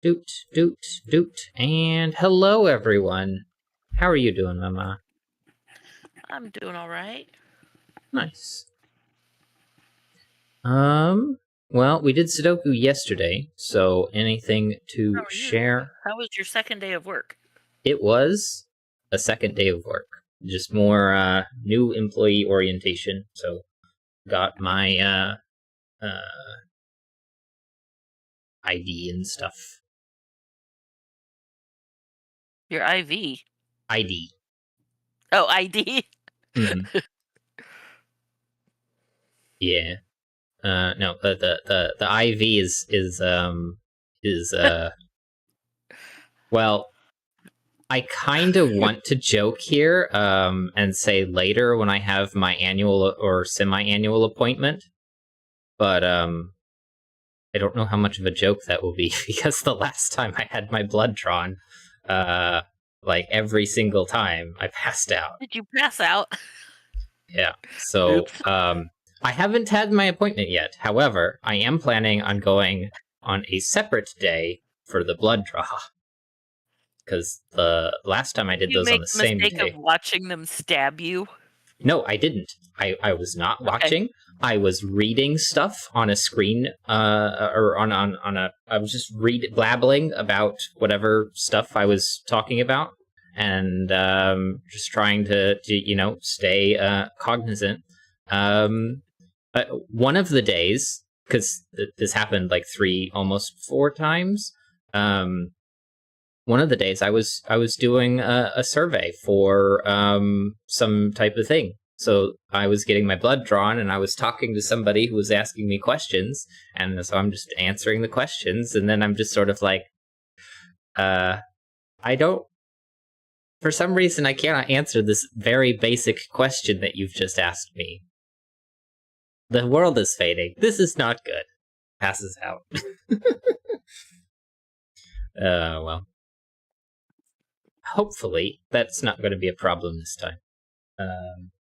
Doot, doot, doot. And hello, everyone. How are you doing, Mama? I'm doing all right. Nice. Well, we did Sudoku yesterday, so anything to share? How was your second day of work? It was a second day of work. Just more, new employee orientation, so got my, ID and stuff. Your IV? ID. Oh, ID? Mm-hmm. Yeah. No, the IV is well, I kind of want to joke here, and say later when I have my annual or semi-annual appointment, but I don't know how much of a joke that will be because the last time I had my blood drawn, like every single time I passed out. Did you pass out? Yeah. So, Oops. I haven't had my appointment yet. However, I am planning on going on a separate day for the blood draw. Because the last time I did those on the same Mistake day. of watching them stab you? No, I didn't. I was not watching. I was reading stuff on a screen, or on a. I was just blabbling about whatever stuff I was talking about, and just trying to stay cognizant. One of the days, because this happened like almost 4 times. One of the days I was doing a survey for some type of thing. So I was getting my blood drawn, and I was talking to somebody who was asking me questions, and so I'm just answering the questions, and then I'm just sort of like, I don't. For some reason, I cannot answer this very basic question that you've just asked me. The world is fading. This is not good. Passes out. Well. Hopefully, that's not going to be a problem this time.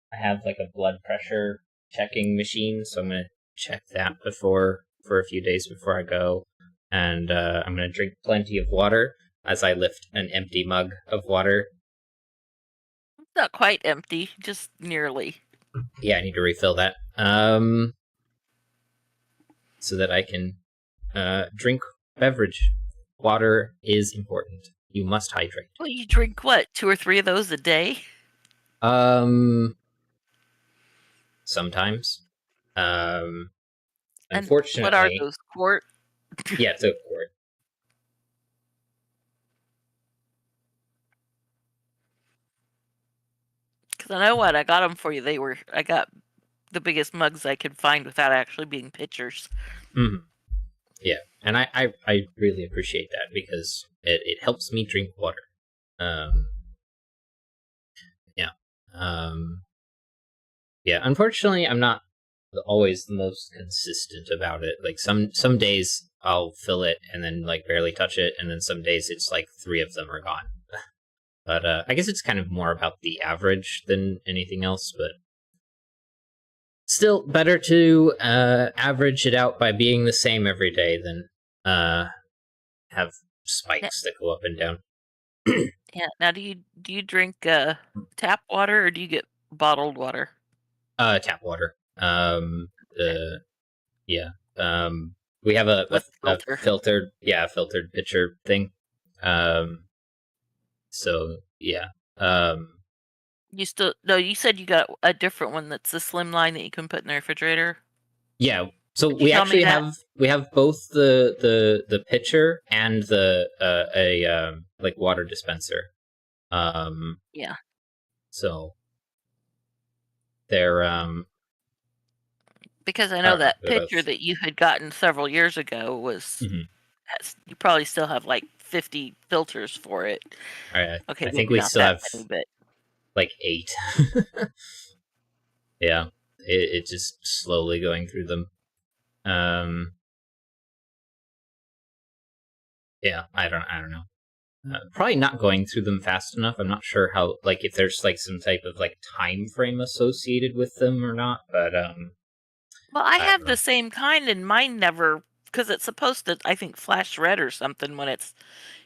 I have like a blood pressure checking machine, so I'm going to check that for a few days before I go. And I'm going to drink plenty of water as I lift an empty mug of water. Not quite empty, just nearly. Yeah, I need to refill that. So that I can drink beverage. Water is important. You must hydrate. Well, you drink what, 2 or 3 of those a day? Sometimes. And Unfortunately, what are those, quart? Yeah, it's a quart. Because I know what, I got them for you. I got the biggest mugs I could find without actually being pitchers. Mm-hmm. Yeah, and I really appreciate that because it helps me drink water. Yeah. Unfortunately, I'm not always the most consistent about it. Like some days I'll fill it and then like barely touch it, and then some days it's like 3 of them are gone. But I guess it's kind of more about the average than anything else. But still, better to average it out by being the same every day than have spikes that go up and down. Yeah. Now, do you drink tap water or do you get bottled water? Tap water. Yeah. We have a filtered pitcher thing. So yeah. You said you got a different one that's a slim line that you can put in the refrigerator. Yeah. So we actually have both the pitcher and the like water dispenser. Yeah. So they're because I know that pitcher that you had gotten several years ago was you probably still have like 50 filters for it. All right. Okay, I think we still have many, like 8. Yeah. It's just slowly going through them. Yeah, I don't know. Probably not going through them fast enough. I'm not sure how, like, if there's like some type of like time frame associated with them or not. But well, I have the same kind, and mine never because it's supposed to, I think, flash red or something when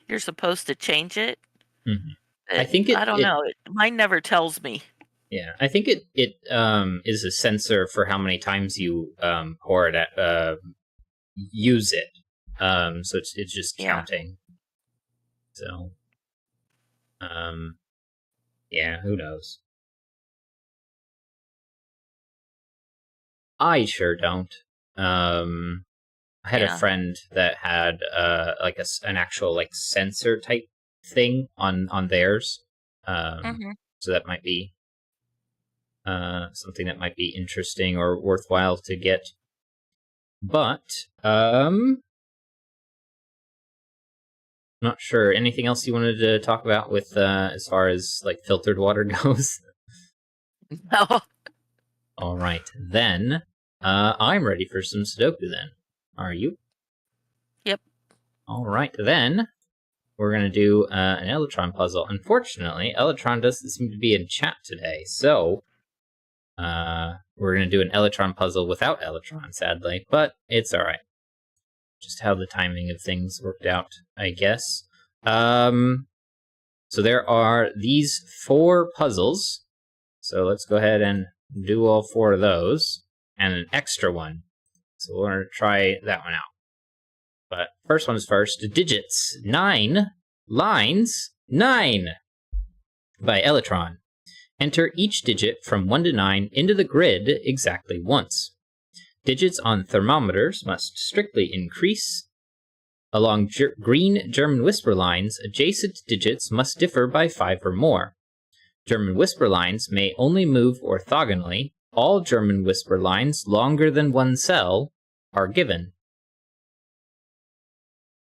you're supposed to change it. Mm-hmm. I think I don't know. Mine never tells me. Yeah, I think it is a sensor for how many times you pour it at, use it. So it's just counting. So, yeah, who knows? I sure don't. I had a friend that had like an actual like sensor type thing on theirs. So that might be something that might be interesting or worthwhile to get. But not sure. Anything else you wanted to talk about with as far as like filtered water goes? No. All right, then I'm ready for some Sudoku. Then, are you? Yep. All right, then we're gonna do an Electron puzzle. Unfortunately, Electron doesn't seem to be in chat today, so we're gonna do an Electron puzzle without Electron, sadly. But it's all right. Just how the timing of things worked out, I guess. So there are these 4 puzzles. So let's go ahead and do all 4 of those, and an extra one. So we're going to try that one out. But first one's first. Digits 9, lines 9 by Electron. Enter each digit from 1 to 9 into the grid exactly once. Digits on thermometers must strictly increase. Along green German whisper lines, adjacent digits must differ by 5 or more. German whisper lines may only move orthogonally. All German whisper lines longer than 1 cell are given.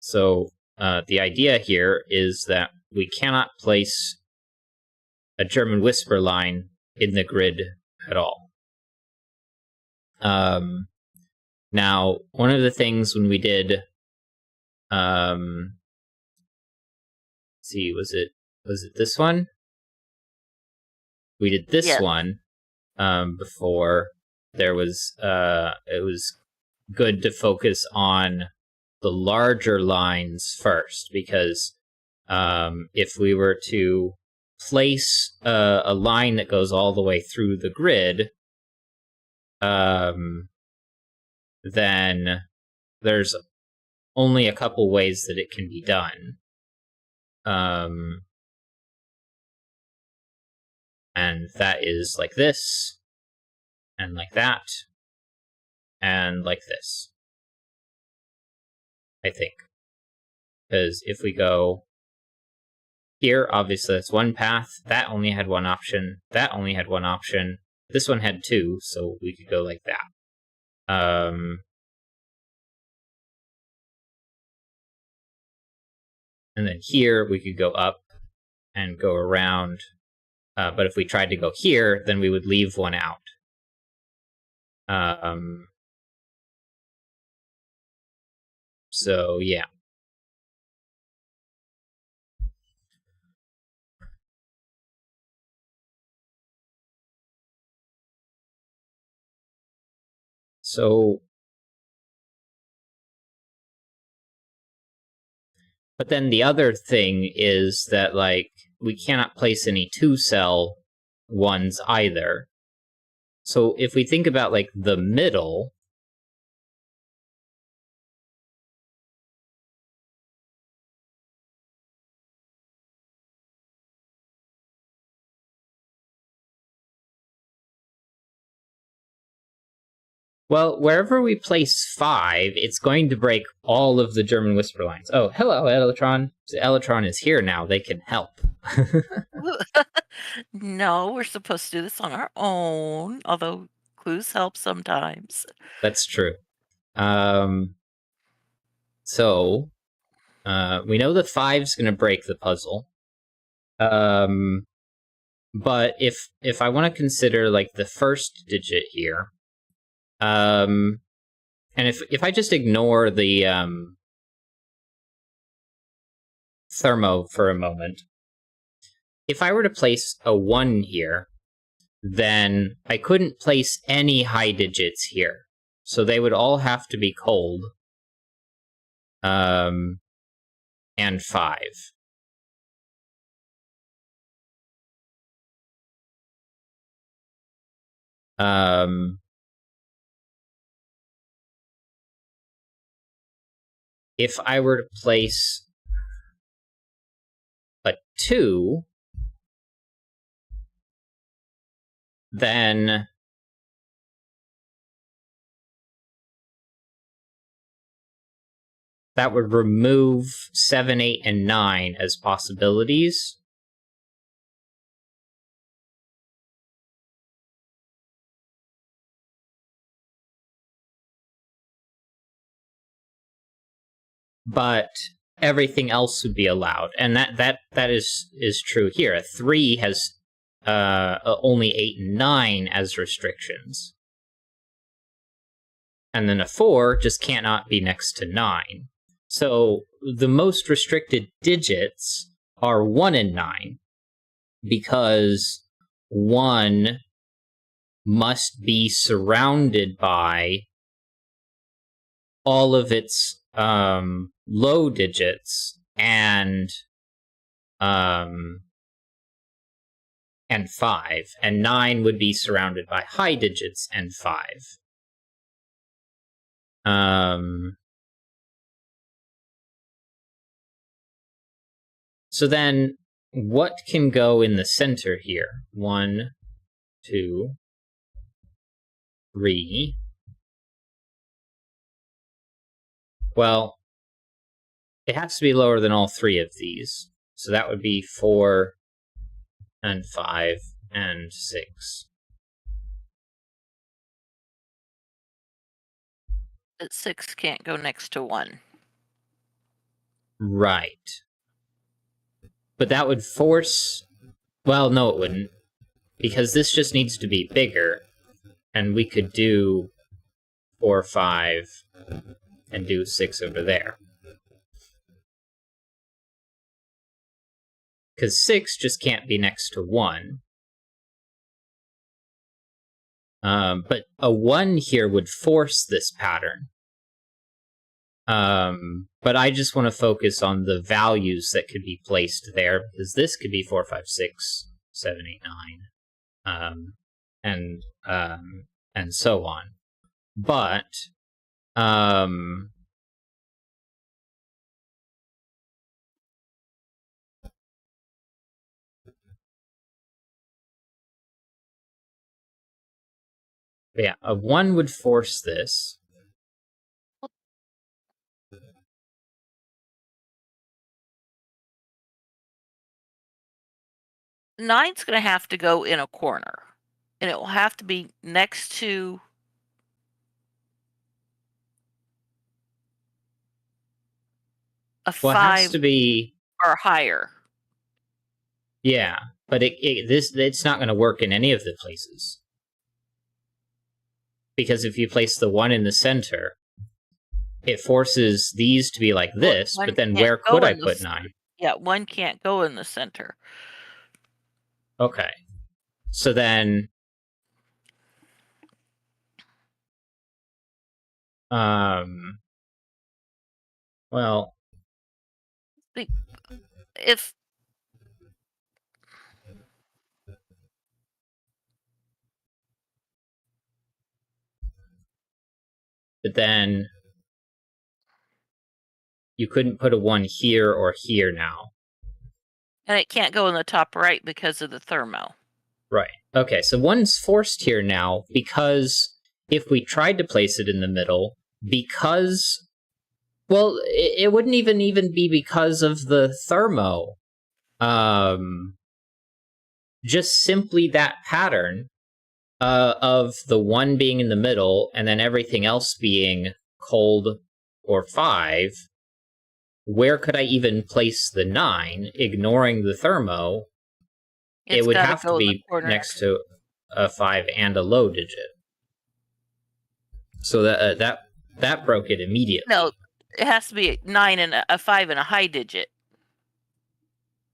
So the idea here is that we cannot place a German whisper line in the grid at all. Now, one of the things when we did, let's see, was it this one? We did this one before. There was it was good to focus on the larger lines first, because if we were to place a line that goes all the way through the grid, then there's only a couple ways that it can be done. And that is like this, and like that, and like this, I think. Because if we go here, obviously that's one path, that only had one option, that only had one option, this one had 2, so we could go like that. And then here we could go up and go around. But if we tried to go here, then we would leave one out. So, yeah. So, but then the other thing is that, like, we cannot place any 2-cell ones either. So if we think about, like, the middle, well, wherever we place 5, it's going to break all of the German whisper lines. Oh, hello, Electron. Electron is here now. They can help. No, we're supposed to do this on our own, although clues help sometimes. That's true. So, we know the 5's going to break the puzzle. But if I want to consider, like, the first digit here, and if I just ignore the thermo for a moment, if I were to place a 1 here, then I couldn't place any high digits here. So they would all have to be cold. and 5. If I were to place a 2, then that would remove 7, 8, and 9 as possibilities. But everything else would be allowed, and that is true here. A 3 has only 8 and 9 as restrictions, and then a 4 just cannot be next to 9. So the most restricted digits are 1 and 9, because 1 must be surrounded by all of its low digits and 5, and 9 would be surrounded by high digits and 5. So then, what can go in the center here? 1, 2, 3. Well, it has to be lower than all 3 of these. So that would be 4 and 5 and 6. But 6 can't go next to 1. Right. But that would force... Well, no, it wouldn't. Because this just needs to be bigger. And we could do 4, 5, and do 6 over there. Because 6 just can't be next to 1. But a 1 here would force this pattern. But I just want to focus on the values that could be placed there, because this could be 4, 5, 6, 7, 8, 9, and so on. But yeah, a 1 would force this. Nine's going to have to go in a corner, and it will have to be next to a 5 it has to be or higher. Yeah, but it's not going to work in any of the places. Because if you place the 1 in the center, it forces these to be like this, but then where could I put 9? Yeah, 1 can't go in the center. Okay. So then... well... If... But then... you couldn't put a 1 here or here now. And it can't go in the top right because of the thermo. Right. Okay, so 1's forced here now because if we tried to place it in the middle, because... well, it wouldn't even be because of the thermo. Just simply that pattern of the 1 being in the middle and then everything else being cold or 5. Where could I even place the 9, ignoring the thermo? It would have to be next to a 5 and a low digit. So that broke it immediately. No, it has to be a 9 and a 5 and a high digit.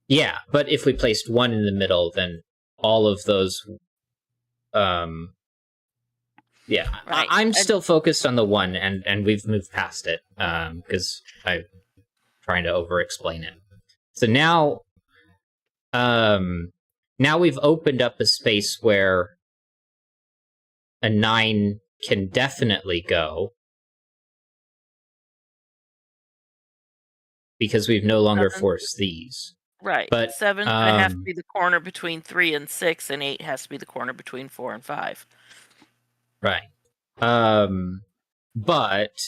Yeah, but if we placed 1 in the middle, then all of those Yeah, Right. I'm still focused on the 1, and we've moved past it because I'm trying to over-explain it. So now we've opened up a space where a 9 can definitely go, because we've no longer forced these. Right. But 7's going to have to be the corner between 3 and 6, and 8 has to be the corner between 4 and 5. Right. But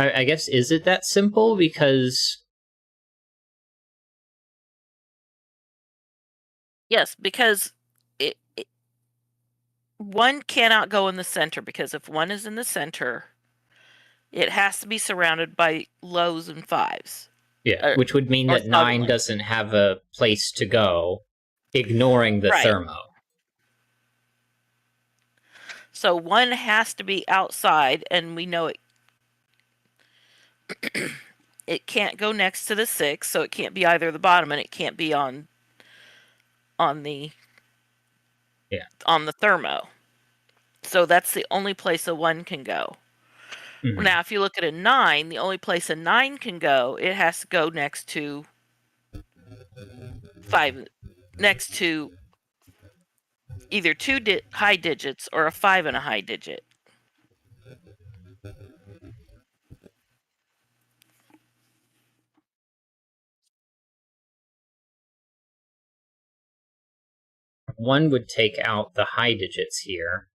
I guess, is it that simple? Because Yes, because 1 cannot go in the center, because if 1 is in the center, it has to be surrounded by lows and 5s. yeah, which would mean that 9 doesn't have a place to go, ignoring the thermo. So 1 has to be outside, and we know it. It can't go next to the 6, so it can't be either the bottom, and it can't be on the thermo. So that's the only place a 1 can go. Mm-hmm. Now, if you look at a 9, the only place a 9 can go, it has to go next to 5, next to either 2 high digits or a 5 and a high digit. One would take out the high digits here.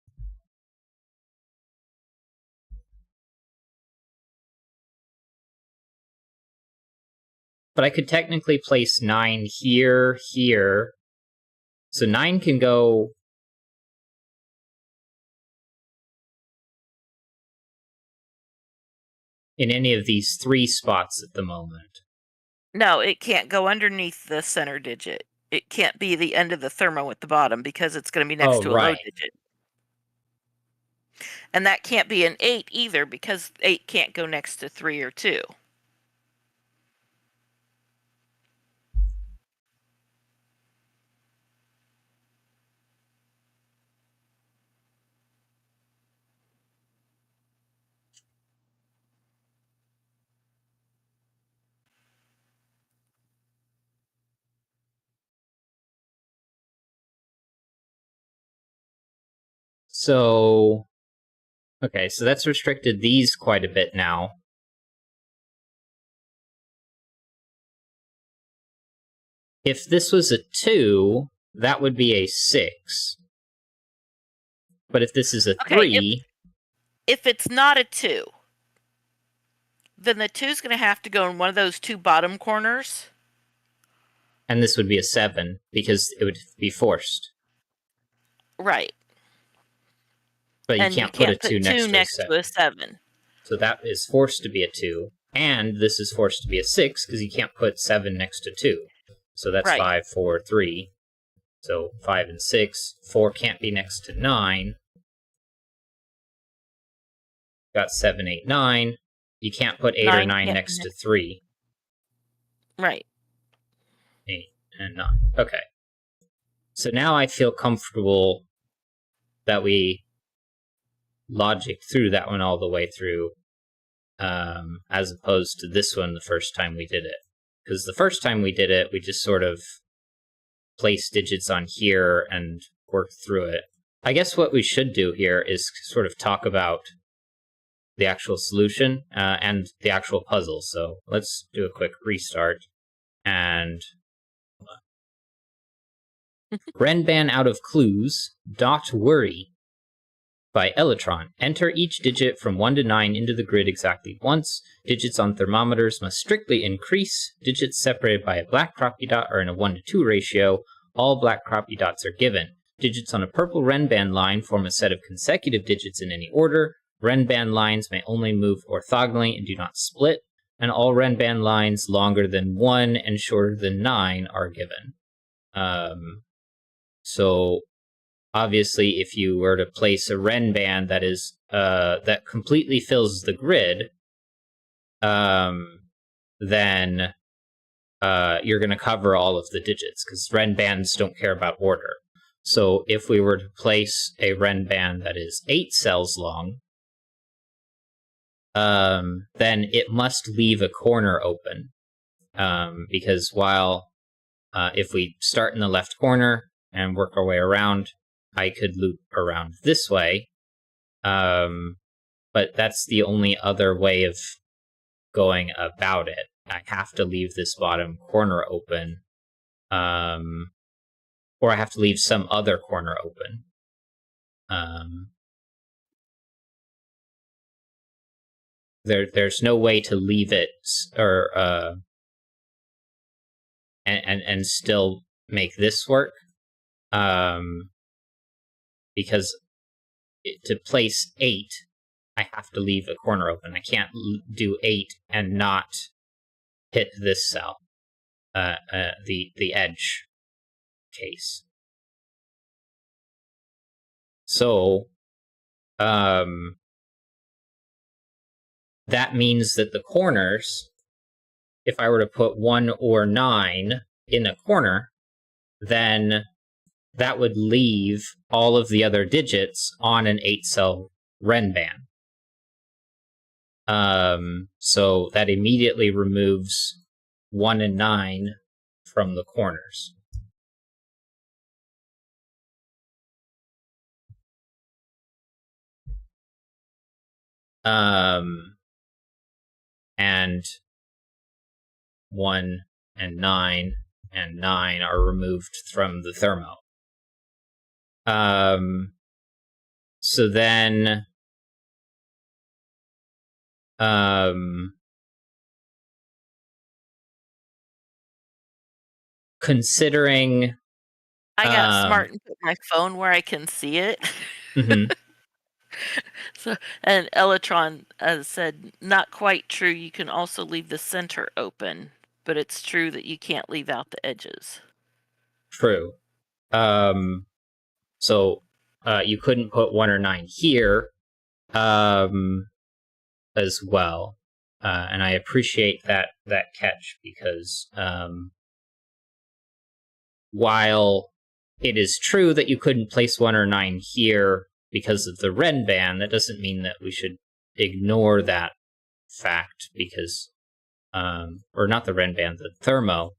But I could technically place 9 here, here. So 9 can go in any of these 3 spots at the moment. No, it can't go underneath the center digit. It can't be the end of the thermo at the bottom, because it's going to be next to a low digit. And that can't be an 8 either, because 8 can't go next to 3 or 2. So, okay, so that's restricted these quite a bit now. If this was a 2, that would be a 6. But if this is a 3... If it's not a 2, then the 2 is going to have to go in one of those 2 bottom corners. And this would be a 7, because it would be forced. Right. But you can't put a 2 next to a 7. So that is forced to be a 2. And this is forced to be a 6, because you can't put 7 next to 2. So that's 5, 4, 3. So 5 and 6. 4 can't be next to 9. Got 7, 8, 9. You can't put 8 or 9 next to 3. Right. 8 and 9. Okay. So now I feel comfortable that we logic through that one all the way through, as opposed to this one the first time we did it. Because the first time we did it, we just sort of placed digits on here and worked through it. I guess what we should do here is sort of talk about the actual solution and the actual puzzle. So let's do a quick restart. And Renban out of clues. Dot worry. By Elytron. Enter each digit from 1 to 9 into the grid exactly once. Digits on thermometers must strictly increase. Digits separated by a black crappy dot are in a 1 to 2 ratio. All black crappy dots are given. Digits on a purple Renban line form a set of consecutive digits in any order. Renban lines may only move orthogonally and do not split. And all Renban lines longer than 1 and shorter than 9 are given. So obviously, if you were to place a ren band that is that completely fills the grid, then you're going to cover all of the digits, because ren bands don't care about order. So if we were to place a ren band that is 8 cells long, then it must leave a corner open, because while if we start in the left corner and work our way around, I could loop around this way, but that's the only other way of going about it. I have to leave this bottom corner open, or I have to leave some other corner open. There's no way to leave it or and still make this work, because to place 8, I have to leave a corner open. I can't do 8 and not hit this cell, the edge case. So that means that the corners, if I were to put 1 or 9 in a corner, then that would leave all of the other digits on an 8-cell ren band. So that immediately removes 1 and 9 from the corners. And 1 and 9 and 9 are removed from the thermo. So then considering I got smart and put my phone where I can see it. Mm-hmm. So, and Electron said, not quite true. You can also leave the center open, but it's true that you can't leave out the edges. True. So you couldn't put 1 or 9 here as well. And I appreciate that catch, because while it is true that you couldn't place 1 or 9 here because of the ren band, that doesn't mean that we should ignore that fact, because or not the ren band, the thermo,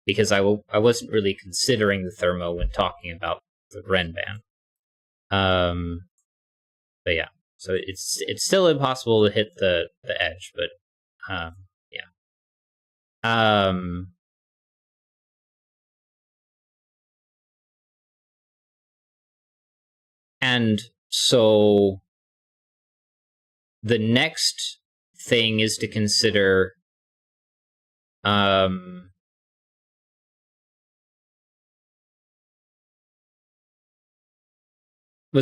because I wasn't really considering the thermo when talking about the ren band. But yeah, so it's still impossible to hit the edge, but yeah. And so the next thing is to consider was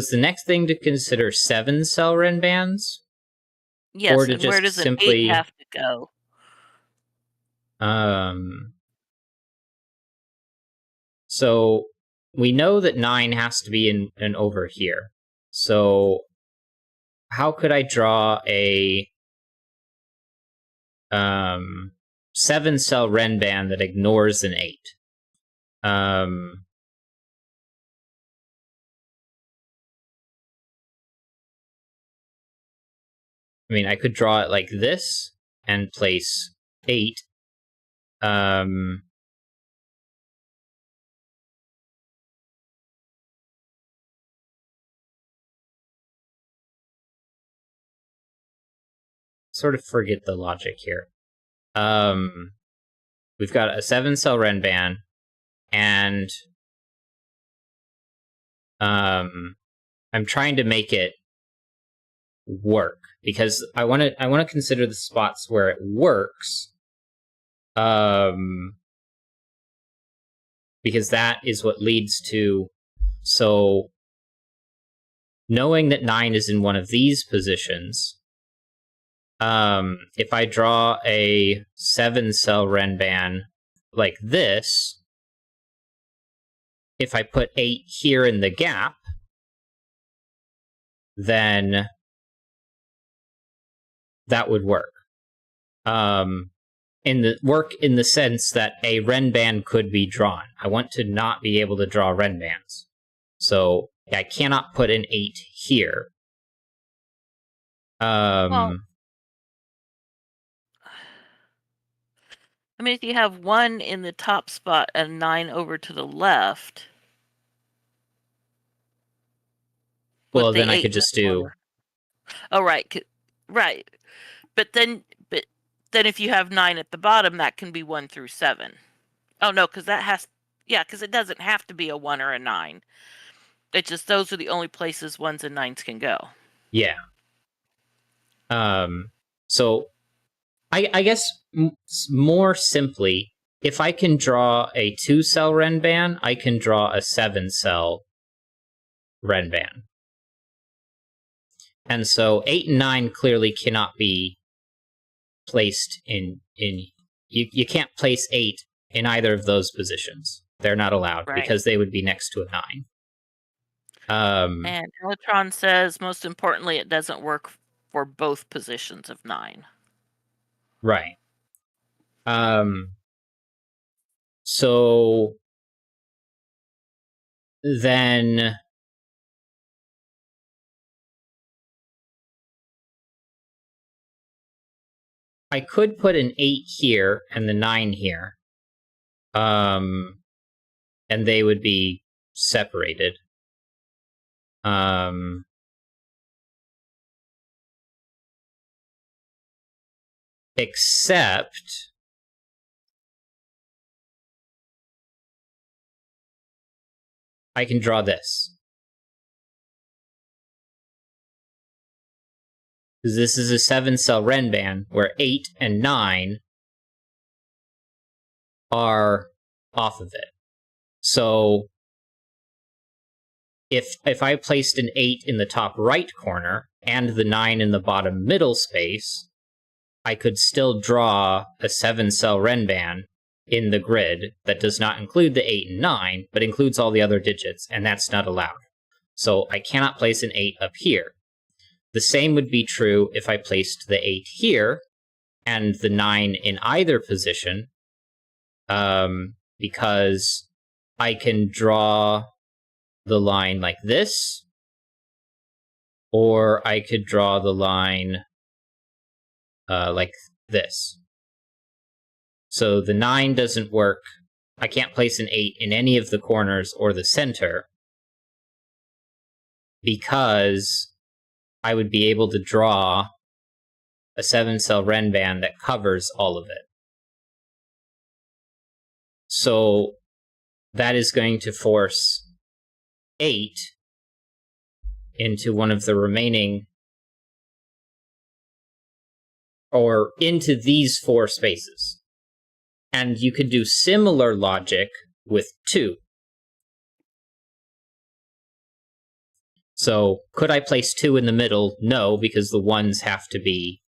the next thing to consider 7-cell ren bands? Yes, or to and just where does simply an 8 have to go? So we know that 9 has to be in over here. So how could I draw a 7-cell ren band that ignores an 8? I mean, I could draw it like this and place 8. Sort of forget the logic here. We've got a 7-cell ren band, and I'm trying to make it work, because I want to consider the spots where it works, because that is what leads to, so knowing that 9 is in one of these positions, if I draw a 7-cell ren band like this, if I put 8 here in the gap, then that would work. In the sense that a Renban could be drawn. I want to not be able to draw Renbans. So I cannot put an 8 here. Well, I mean, if you have 1 in the top spot and 9 over to the left. Well, then I could just do. Oh, right, right. But then if you have 9 at the bottom, that can be 1 through 7. Oh no, because because it doesn't have to be a 1 or a 9. It's just those are the only places 1s and 9s can go. Yeah. So I guess more simply, if I can draw a 2-cell Renban, I can draw a 7-cell Renban. And so 8 and 9 clearly cannot be placed in you can't place 8 in either of those positions. They're not allowed, right, because they would be next to a 9. And Electron says, most importantly, it doesn't work for both positions of 9. Right. So then I could put an 8 here and the 9 here. And they would be separated. Except I can draw this. Because this is a 7-cell Renban where 8 and 9 are off of it. So if I placed an 8 in the top right corner and the 9 in the bottom middle space, I could still draw a 7-cell Renban in the grid that does not include the 8 and 9, but includes all the other digits, and that's not allowed. So I cannot place an 8 up here. The same would be true if I placed the 8 here and the 9 in either position, because I can draw the line like this, or I could draw the line like this. So the 9 doesn't work. I can't place an 8 in any of the corners or the center, because I would be able to draw a 7-cell Renban that covers all of it. So that is going to force 8 into one of the remaining, or into these 4 spaces. And you could do similar logic with 2. So could I place 2 in the middle? No, because the 1s have to be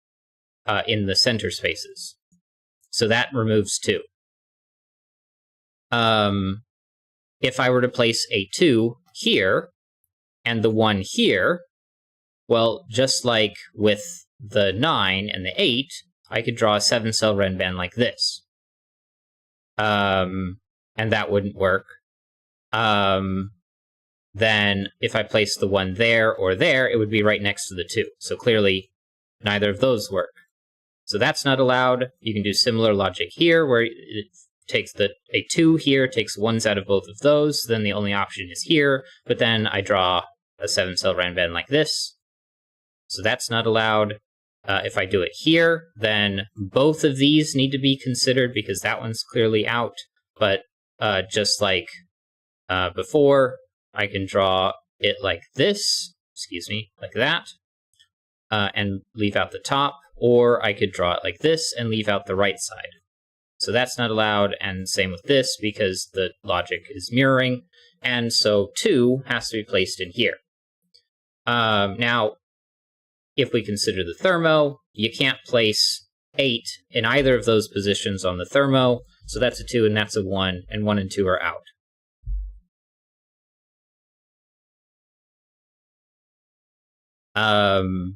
in the center spaces. So that removes 2. If I were to place a 2 here and the 1 here, well, just like with the 9 and the 8, I could draw a 7-cell Renban like this. And that wouldn't work. Then if I place the 1 there or there, it would be right next to the 2. So clearly, neither of those work. So that's not allowed. You can do similar logic here, where it takes a 2 here, takes 1s out of both of those, then the only option is here, but then I draw a 7-cell Renban like this. So that's not allowed. If I do it here, then both of these need to be considered, because that one's clearly out. But just like before, I can draw it like this, like that, and leave out the top, or I could draw it like this and leave out the right side. So that's not allowed, and same with this, because the logic is mirroring, and so 2 has to be placed in here. Now, if we consider the thermo, you can't place 8 in either of those positions on the thermo, so that's a 2 and that's a 1, and 1 and 2 are out. So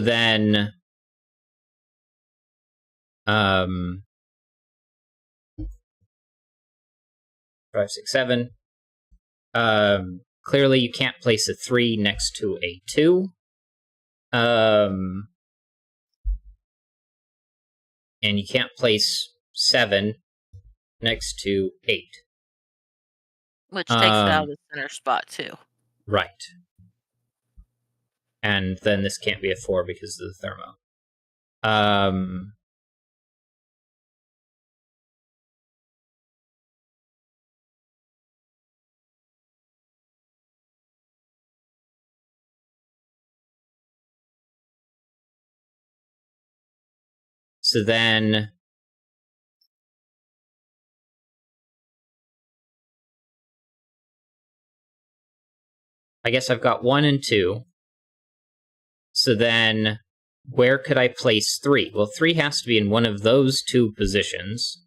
then, 5, 6, 7. Clearly, you can't place a 3 next to a 2. And you can't place 7 next to 8. Which takes it out of the center spot, too. Right. And then this can't be a 4 because of the thermo. So then I guess I've got 1 and 2. So then where could I place 3? Well, 3 has to be in one of those 2 positions.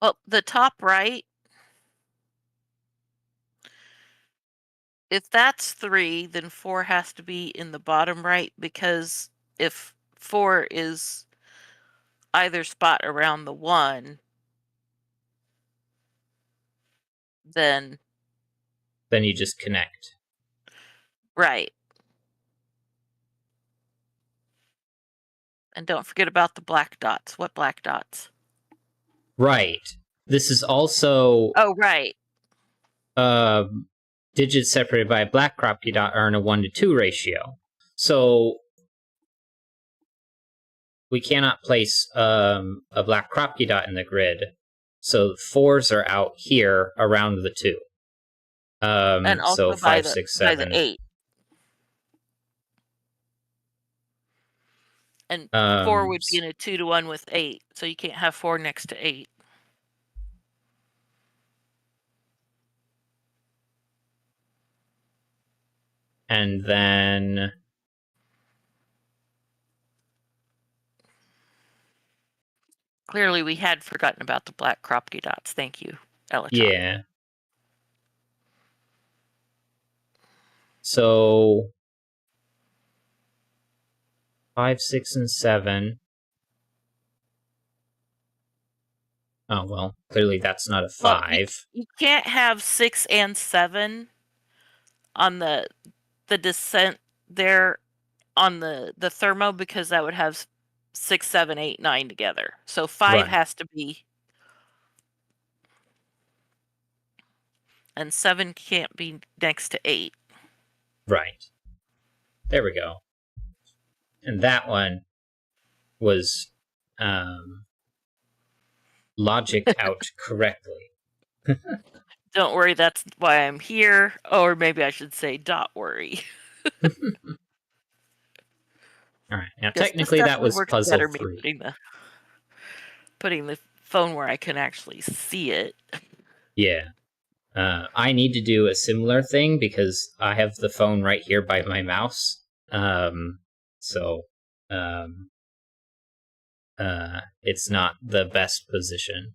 Well, the top right, if that's 3, then 4 has to be in the bottom right, because if 4 is either spot around the 1, then you just connect. right. And don't forget about the black dots. What black dots? Right. This is also Oh, right. digits separated by a black Kropke dot are in a 1-to-2 ratio. So we cannot place a black Kropke dot in the grid. So 4s are out here around the 2. And also so 5, 6, 7. by the 8. And 4 would be in a 2-to-1 with 8, so you can't have 4 next to 8. And then Clearly, we had forgotten about the black Kropke dots. Thank you, Elaton. Yeah. So 5, 6, and 7. Oh, well, clearly that's not a 5. Well, you can't have 6 and 7 on the descent there on the thermo, because that would have 6, 7, 8, 9 together. So 5 Right. has to be, and 7 can't be next to 8. Right. There we go. And that one was logicked out correctly. Don't worry, that's why I'm here. Or maybe I should say, dot worry. All right. Now, technically, that was puzzle 3. Putting the phone where I can actually see it. Yeah. I need to do a similar thing because I have the phone right here by my mouse. It's not the best position.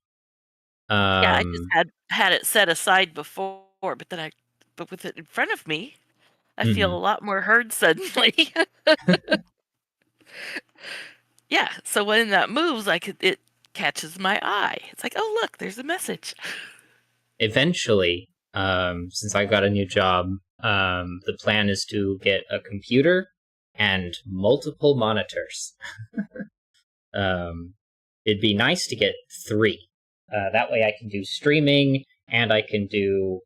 Yeah, I just had it set aside before, but with it in front of me, I feel a lot more heard suddenly. Yeah, so when that moves, it catches my eye. It's like, oh look, there's a message. Eventually, since I got a new job, the plan is to get a computer and multiple monitors. It'd be nice to get 3. That way I can do streaming and I can do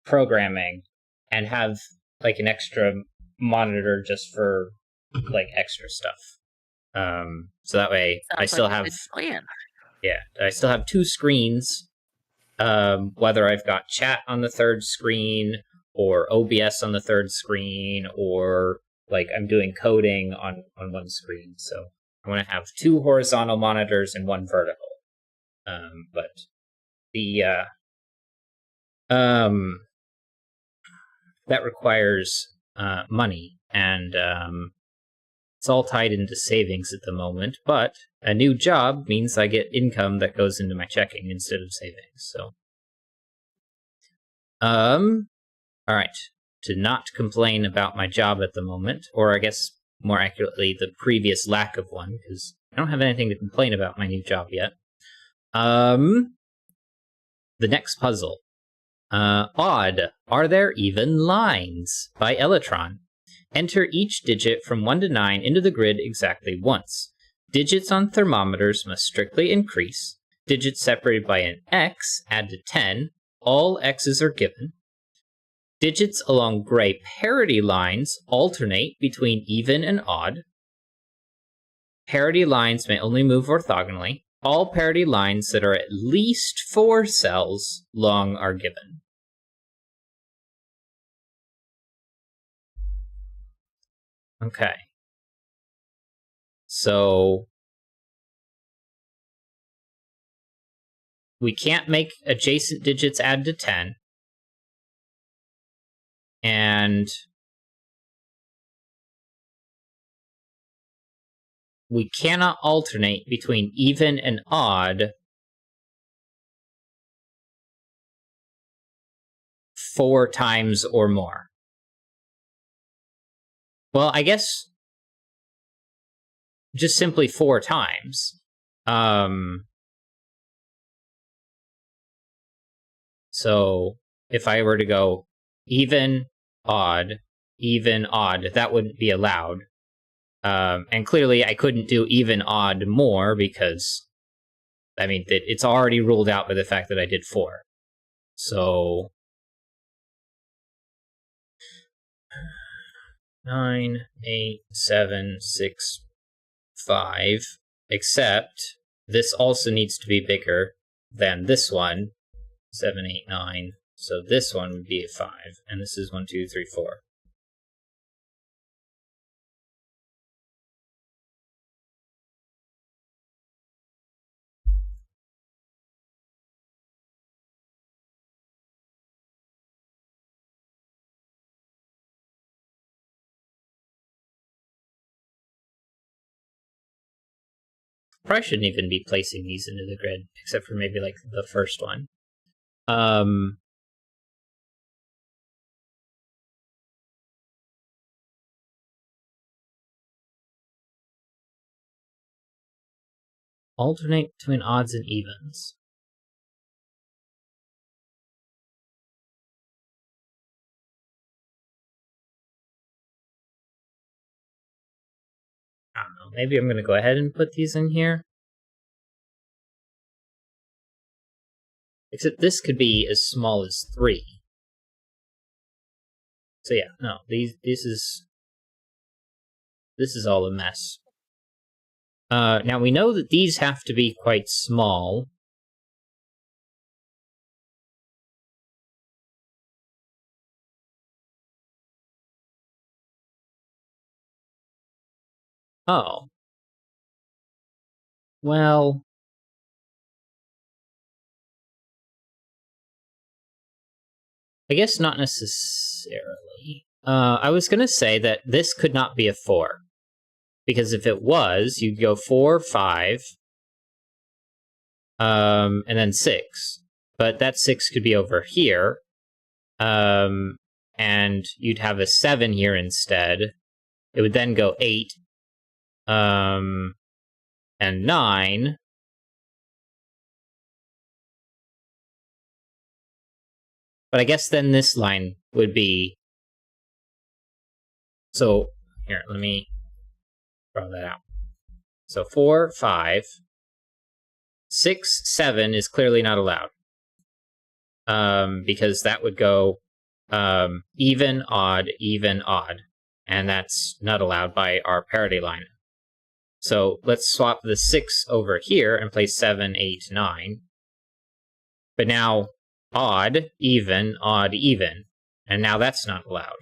programming and have like an extra monitor just for like extra stuff. So that way I still have I still have 2 screens. Whether I've got chat on the 3rd screen or OBS on the 3rd screen, or like I'm doing coding on one screen. So I want to have 2 horizontal monitors and 1 vertical. But the that requires money, and It's all tied into savings at the moment, but a new job means I get income that goes into my checking instead of savings, so. Alright. To not complain about my job at the moment, or I guess more accurately, the previous lack of one, because I don't have anything to complain about my new job yet. The next puzzle. Odd. Are there even lines? By Elytron. Enter each digit from 1 to 9 into the grid exactly once. Digits on thermometers must strictly increase. Digits separated by an X add to 10. All X's are given. Digits along gray parity lines alternate between even and odd. Parity lines may only move orthogonally. All parity lines that are at least 4 cells long are given. Okay. So we can't make adjacent digits add to 10. And we cannot alternate between even and odd 4 times or more. Well, I guess just simply 4 times. So if I were to go even, odd, that wouldn't be allowed. And clearly I couldn't do even, odd, more because, I mean, it's already ruled out by the fact that I did 4. So 9, 8, 7, 6, 5, except this also needs to be bigger than this one, 7, 8, 9. So this one would be a 5, and this is 1, 2, 3, 4. Probably shouldn't even be placing these into the grid, except for maybe like the first one. Alternate between odds and evens. I don't know, maybe I'm going to go ahead and put these in here. Except this could be as small as 3. So yeah, no, this is all a mess. Now we know that these have to be quite small. Oh. Well, I guess not necessarily. I was going to say that this could not be a 4. Because if it was, you'd go 4, 5, and then 6. But that 6 could be over here. And you'd have a 7 here instead. It would then go 8, and 9. But I guess then this line would be... So, here, let me draw that out. So 4, 5. 6, 7 is clearly not allowed. Because that would go even, odd, and that's not allowed by our parity line. So let's swap the 6 over here and place 7, 8, 9. But now odd, even, and now that's not allowed.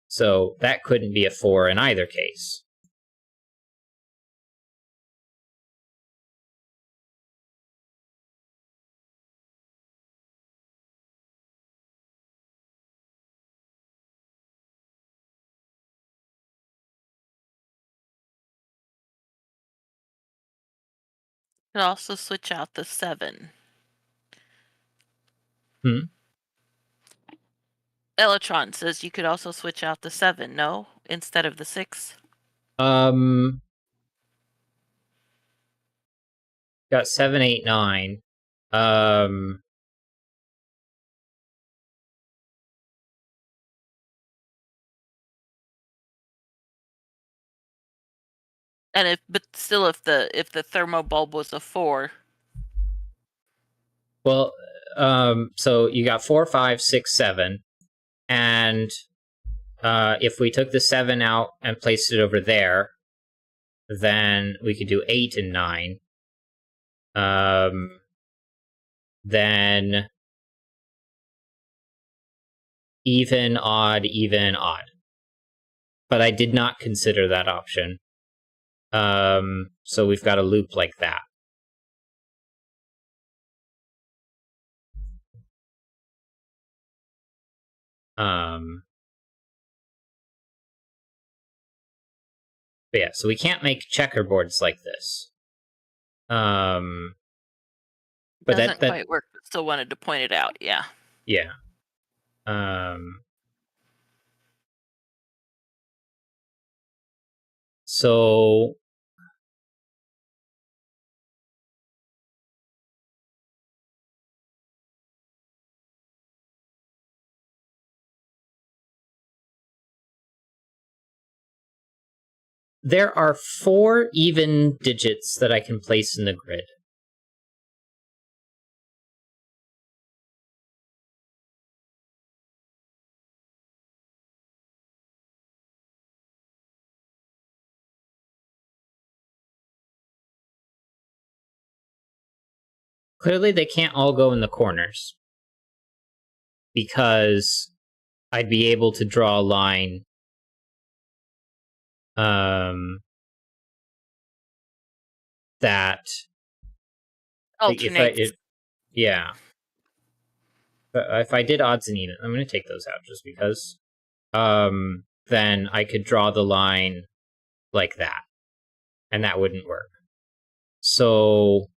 So that couldn't be a 4 in either case. could also switch out the 7. Elatron says you could also switch out the 7, no? Instead of the 6. Got 7, 8, 9. And but still, if the thermo bulb was a 4. Well, so you got 4, 5, 6, 7, and if we took the 7 out and placed it over there, then we could do 8 and 9. Then even, odd, even, odd. But I did not consider that option. So we've got a loop like that. But yeah, so we can't make checkerboards like this. But Doesn't quite work, but still wanted to point it out, yeah. Yeah. So there are 4 even digits that I can place in the grid. Clearly, they can't all go in the corners, because I'd be able to draw a line that Alternates. Yeah. But if I did odds and even, I'm going to take those out just because. Then I could draw the line like that, and that wouldn't work. So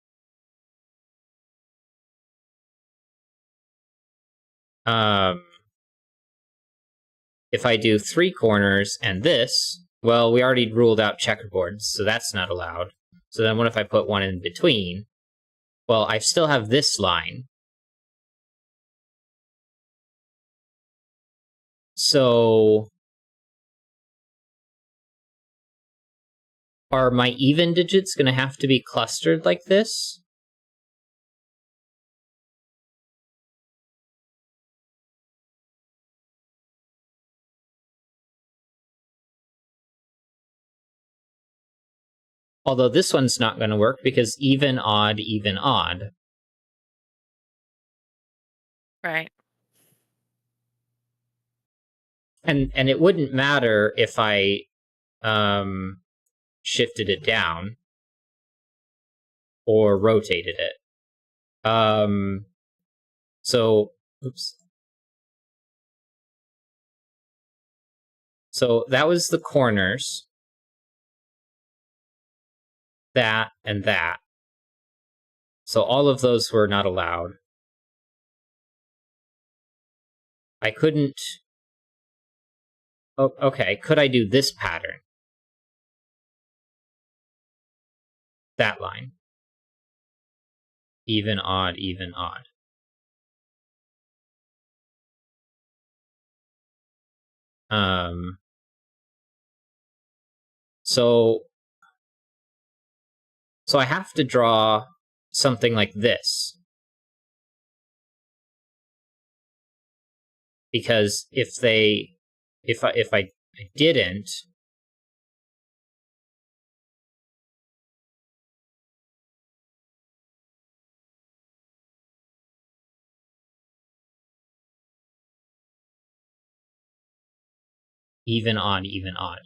if I do 3 corners and this, well, we already ruled out checkerboards, so that's not allowed. So then what if I put one in between? Well, I still have this line. So are my even digits going to have to be clustered like this? Although this one's not going to work because even, odd, even, odd. Right. And it wouldn't matter if I shifted it down or rotated it. So, oops. So that was the corners. That and that. So all of those were not allowed. I couldn't... Oh, okay, could I do this pattern? That line. Even, odd, even, odd. So I have to draw something like this. Because if I didn't, even, odd, even, odd.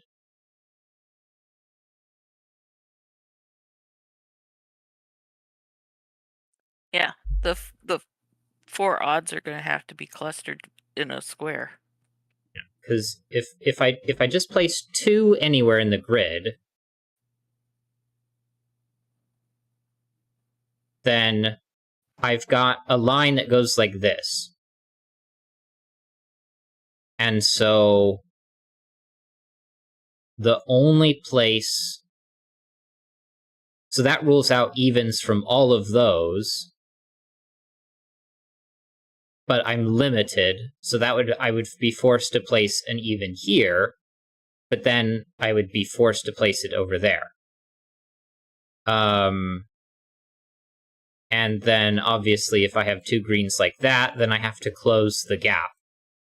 Yeah, the 4 odds are going to have to be clustered in a square. Because if I just place 2 anywhere in the grid, then I've got a line that goes like this. And so the only place... So that rules out evens from all of those. But I'm limited, so I would be forced to place an even here, but then I would be forced to place it over there. And then, obviously, if I have two greens like that, then I have to close the gap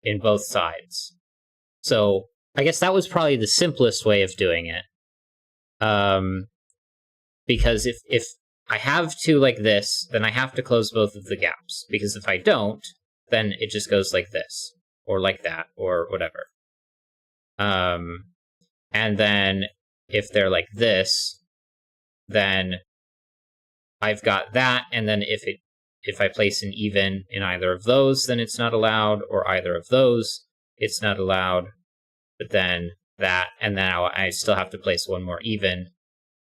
in both sides. So, I guess that was probably the simplest way of doing it. Because if I have two like this, then I have to close both of the gaps. Because if I don't, then it just goes like this, or like that, or whatever. And then if they're like this, then I've got that, and then if I place an even in either of those, then it's not allowed, or either of those, it's not allowed. But then that, and then I still have to place one more even,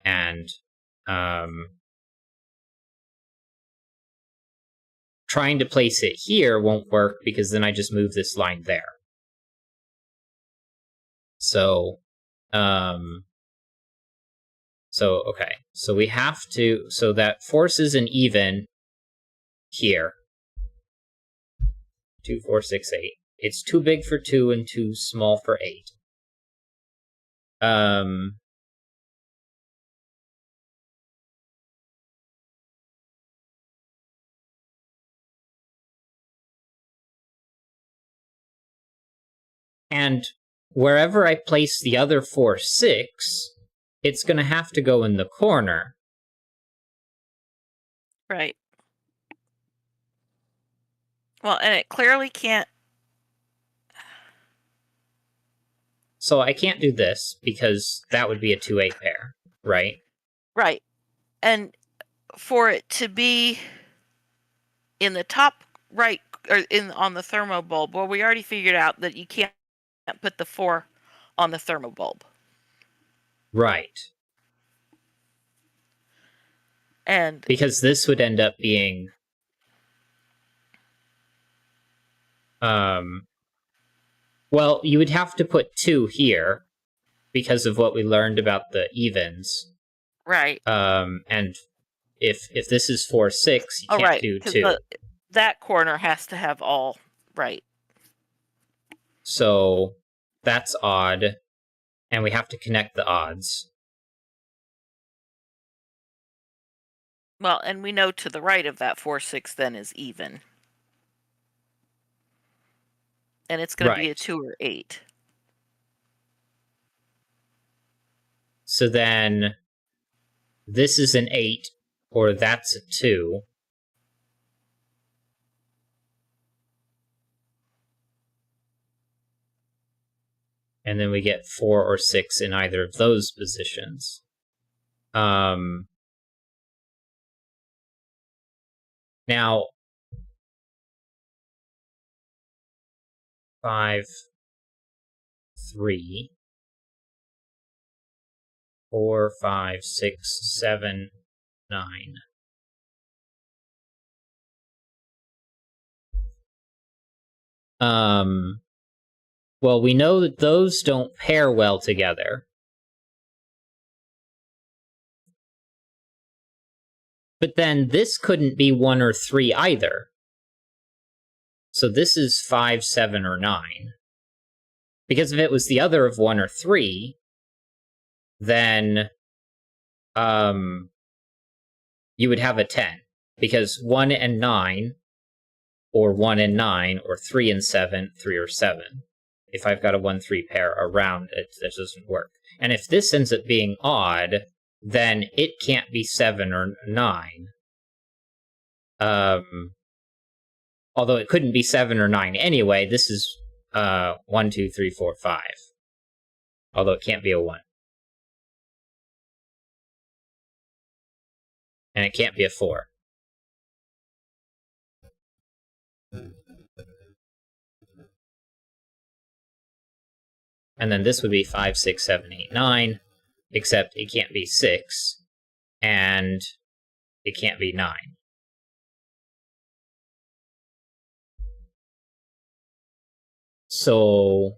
and trying to place it here won't work, because then I just move this line there. So, okay. So we have to... So that forces an even here. 2, 4, 6, 8. It's too big for 2 and too small for 8. And wherever I place the other 4, 6, it's going to have to go in the corner. Right. Well, and it clearly can't... So I can't do this, because that would be a 2-8 pair, right? Right. And for it to be in the top right, or on the thermobulb, well, we already figured out that you can't put the 4 on the thermobulb. Right. And because this would end up being well, you would have to put 2 here because of what we learned about the evens. Right. And if this is 4, 6, you can't do 2. That corner has to have all right. So that's odd. And we have to connect the odds. Well, and we know to the right of that 4, 6 then is even. And it's going to be a 2 or 8. So then this is an 8, or that's a 2. And then we get 4 or 6 in either of those positions. Now, 5, 3, 4, 5, 6, 7, 9. Well, we know that those don't pair well together. But then this couldn't be 1 or 3 either. So this is 5, 7, or 9. Because if it was the other of 1 or 3, then you would have a 10. Because 1 and 9, or 1 and 9, or 3 and 7, 3 or 7. If I've got a 1-3 pair around it, that doesn't work. And if this ends up being odd, then it can't be 7 or 9. Although it couldn't be 7 or 9 anyway, this is 1, 2, 3, 4, 5. Although it can't be a 1. And it can't be a 4. And then this would be 5, 6, 7, 8, 9, except it can't be 6, and it can't be 9. So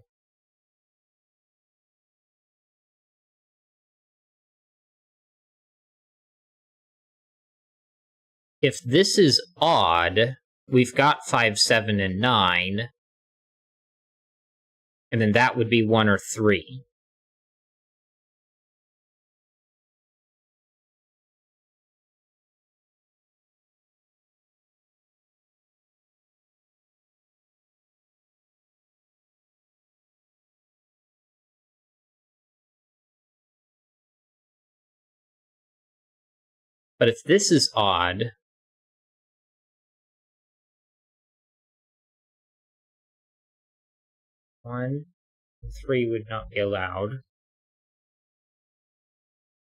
if this is odd, we've got 5, 7, and 9, and then that would be 1 or 3. But if this is odd, 1, 3 would not be allowed.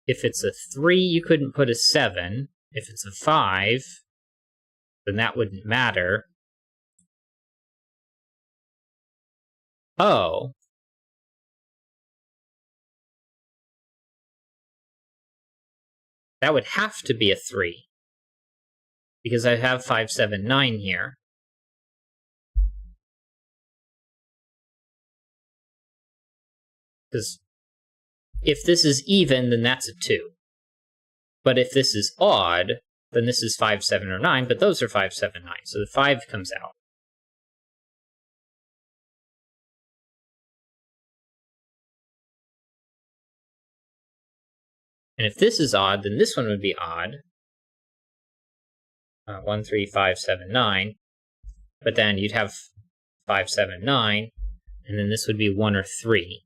If it's a 3, you couldn't put a 7. If it's a 5, then that wouldn't matter. Oh. That would have to be a 3. Because I have 5, 7, 9 here. Because if this is even, then that's a 2. But if this is odd, then this is 5, 7, or 9, but those are 5, 7, 9. So the 5 comes out. And if this is odd, then this one would be odd. 1, 3, 5, 7, 9. But then you'd have 5, 7, 9. And then this would be 1 or 3.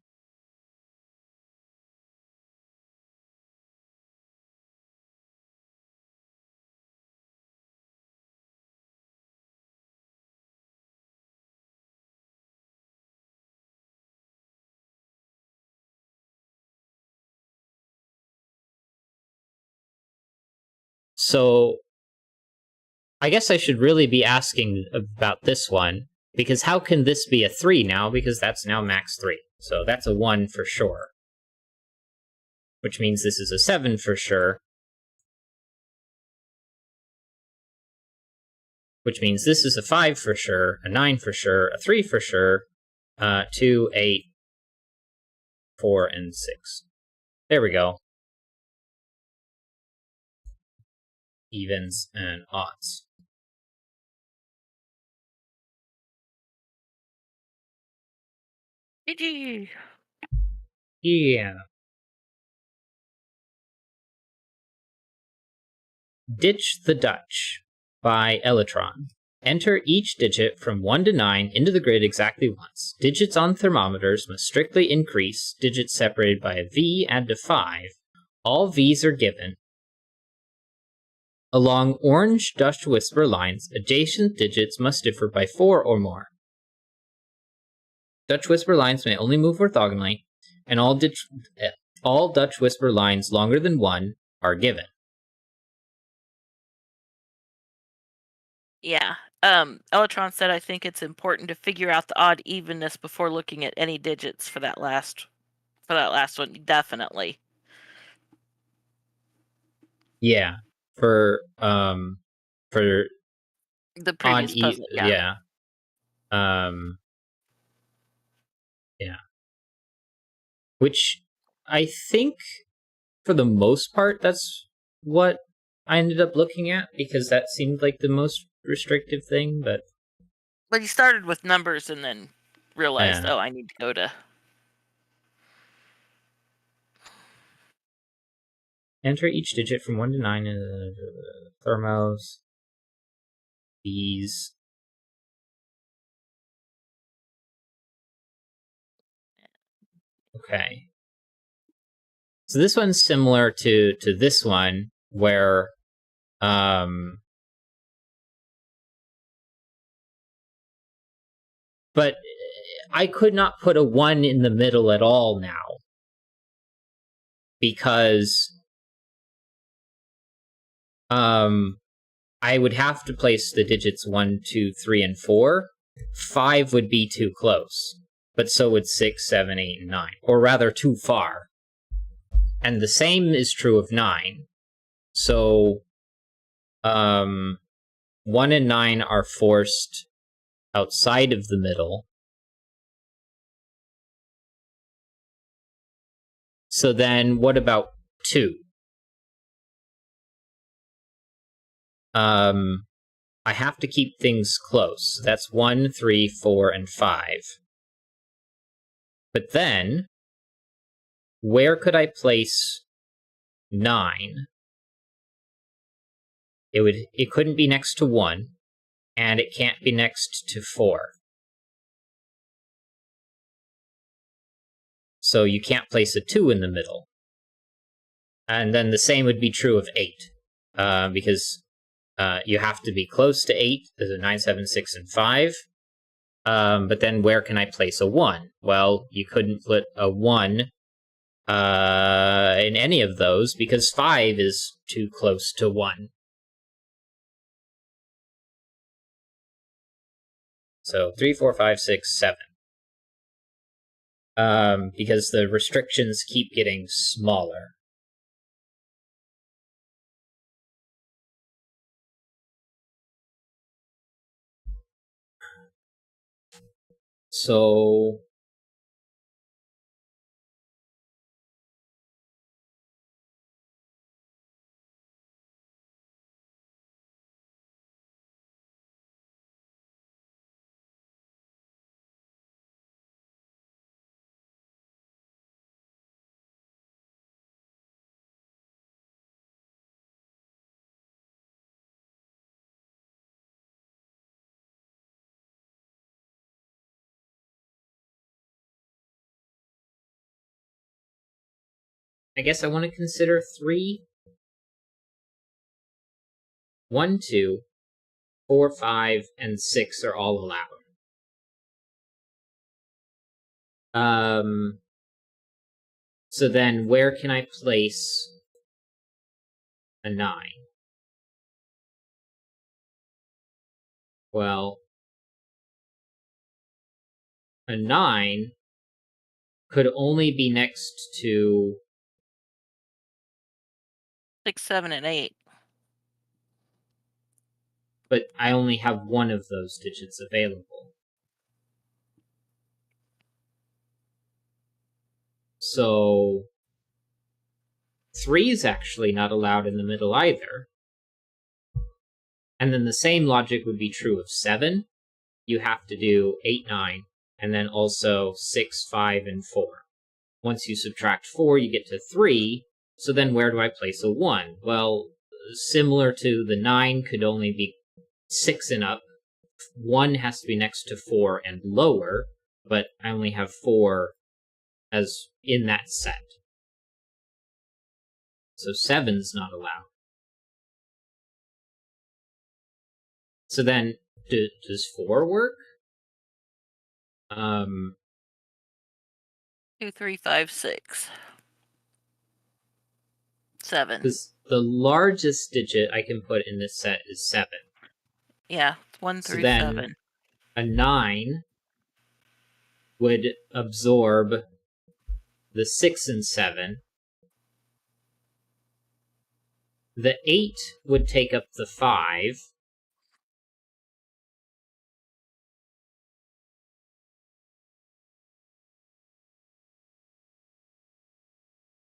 So I guess I should really be asking about this one, because how can this be a 3 now? Because that's now max 3. So that's a 1 for sure. Which means this is a 7 for sure. Which means this is a 5 for sure, a 9 for sure, a 3 for sure, 2, 8, 4, and 6. There we go. Evens and odds. Yeah. Ditch the Dutch by Elytron. Enter each digit from 1 to 9 into the grid exactly once. Digits on thermometers must strictly increase. Digits separated by a V add to 5. All V's are given. Along orange Dutch whisper lines, adjacent digits must differ by 4 or more. Dutch whisper lines may only move orthogonally, and all Dutch whisper lines longer than 1 are given. Yeah. Elytron said I think it's important to figure out the odd evenness before looking at any digits for that last one. Definitely. Yeah. For the previous puzzle. Yeah. Which I think for the most part that's what I ended up looking at, because that seemed like the most restrictive thing, but he started with numbers and then realized, oh, I need to go to... Enter each digit from 1 to 9 in the thermos. These. Okay. So this one's similar to this one, where but I could not put a 1 in the middle at all now, because I would have to place the digits 1, 2, 3, and 4. 5 would be too close, but so would 6, 7, 8, and 9, or rather too far. And the same is true of 9. So 1 and 9 are forced outside of the middle. So then what about 2? I have to keep things close. That's 1, 3, 4, and 5. But then, where could I place 9? It couldn't be next to 1, and it can't be next to 4. So you can't place a 2 in the middle. And then the same would be true of 8, because you have to be close to 8. There's a 9, 7, 6, and 5. But then where can I place a 1? Well, you couldn't put a 1 in any of those, because 5 is too close to 1. So 3, 4, 5, 6, 7. Because the restrictions keep getting smaller. So I guess I want to consider 3. 1, 2, 4, 5, and 6 are all allowed. So then where can I place a 9? Well, a 9 could only be next to 6, 7, and 8. but I only have one of those digits available. So 3 is actually not allowed in the middle either. And then the same logic would be true of 7. You have to do 8, 9, and then also 6, 5, and 4. Once you subtract 4, you get to 3. So then where do I place a 1? Well, similar to the 9 could only be 6 and up. 1 has to be next to 4 and lower, but I only have 4 as in that set. So 7's not allowed. So then, does 4 work? 2, 3, 5, 6. 7. Because the largest digit I can put in this set is 7. Yeah, 1 So through then 7. a 9 would absorb the 6 and 7. The 8 would take up the 5.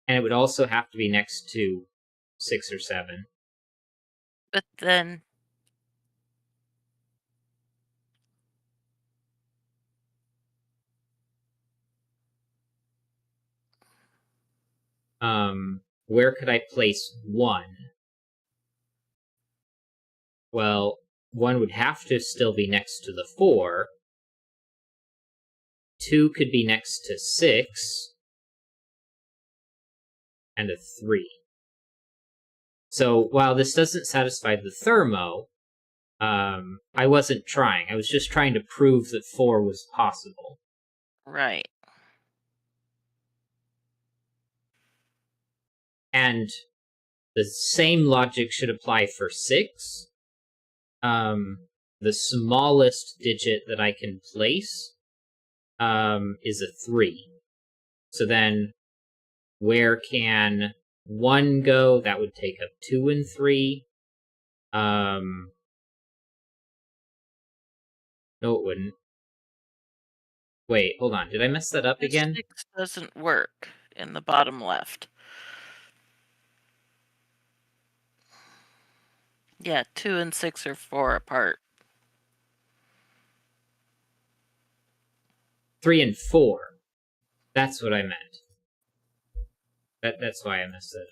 And it would also have to be next to 6 or 7. But then Where could I place 1? Well, 1 would have to still be next to the 4. 2 could be next to 6. And a 3. So while this doesn't satisfy the thermo, I wasn't trying. I was just trying to prove that 4 was possible. right. And the same logic should apply for 6. The smallest digit that I can place is a 3. So then where can 1 go? That would take up 2 and 3. No, it wouldn't. Wait, hold on. Did I mess that up again? 6 doesn't work. in the bottom left. Yeah, 2 and 6 are 4 apart. 3 and 4. That's what I meant. That's why I messed it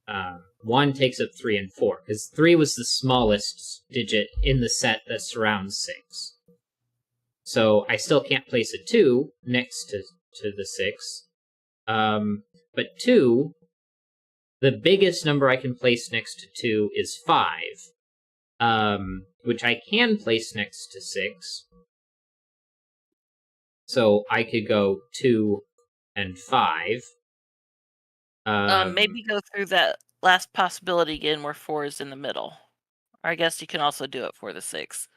up. 1 takes up 3 and 4, because 3 was the smallest digit in the set that surrounds 6. So I still can't place a 2 next to the 6. But 2, the biggest number I can place next to 2 is 5, which I can place next to 6. So I could go 2 and 5. Maybe go through that last possibility again where 4 is in the middle. Or I guess you can also do it for the 6.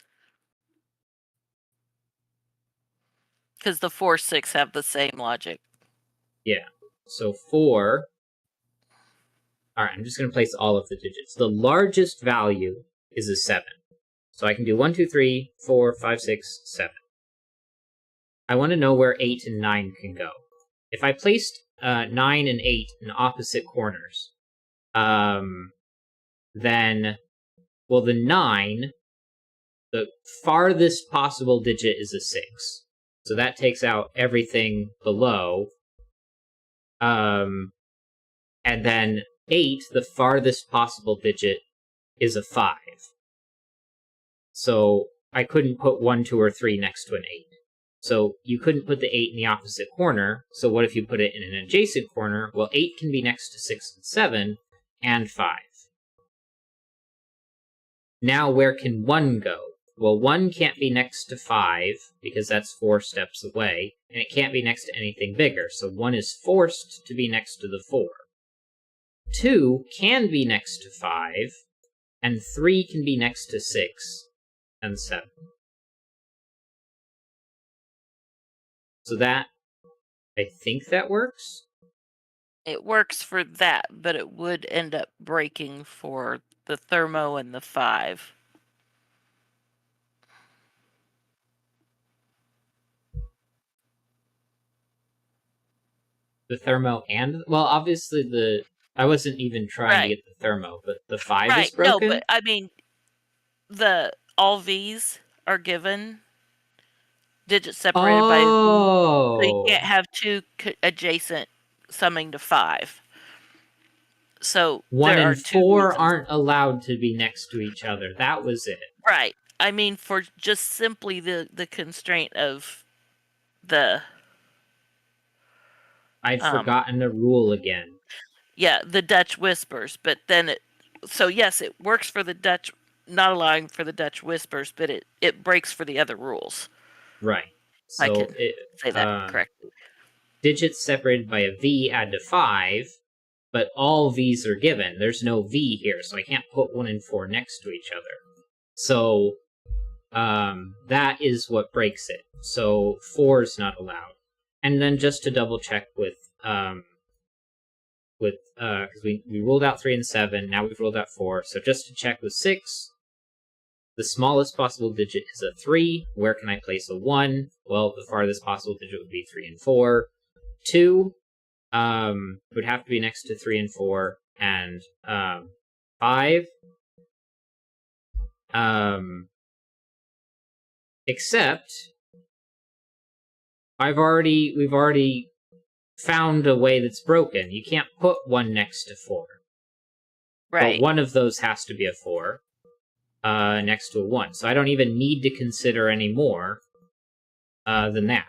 Because the 4, 6 have the same logic. Yeah. So 4. Alright, I'm just going to place all of the digits. The largest value is a 7. So I can do 1, 2, 3, 4, 5, 6, 7. I want to know where 8 and 9 can go. If I placed 9 and 8 in opposite corners, then, well, the 9, the farthest possible digit is a 6. So that takes out everything below. And then 8, the farthest possible digit, is a 5. So I couldn't put 1, 2, or 3 next to an 8. So you couldn't put the 8 in the opposite corner, so what if you put it in an adjacent corner? Well, 8 can be next to 6 and 7, and 5. Now where can 1 go? Well, 1 can't be next to 5, because that's 4 steps away, and it can't be next to anything bigger, so 1 is forced to be next to the 4. 2 can be next to 5, and 3 can be next to 6 and 7. So that, I think that works. It works for that, but it would end up breaking for the thermo and the 5. The thermo and, well, obviously I wasn't even trying to get the thermo, but the 5 is broken? No, but I mean, all V's are given digits separated by V. So you can't have 2 adjacent summing to 5. So 1 there are and 2 4 reasons. aren't allowed to be next to each other. That was it. Right. I mean, for just simply the constraint of the... I'd forgotten a rule again. Yeah, the Dutch whispers, but then so yes, it works for the Dutch, not allowing for the Dutch whispers, but it breaks for the other rules. Right. So I can say that correctly. Digits separated by a V add to 5, but all V's are given. There's no V here, so I can't put 1 and 4 next to each other. So that is what breaks it. So 4 is not allowed. And then just to double check with because we ruled out 3 and 7, now we've ruled out 4. So just to check with 6, the smallest possible digit is a 3. Where can I place a 1? Well, the farthest possible digit would be 3 and 4. 2 would have to be next to 3 and 4, and 5. Except we've already found a way that's broken. You can't put 1 next to 4. Right. But one of those has to be a 4 next to a 1. So I don't even need to consider any more than that.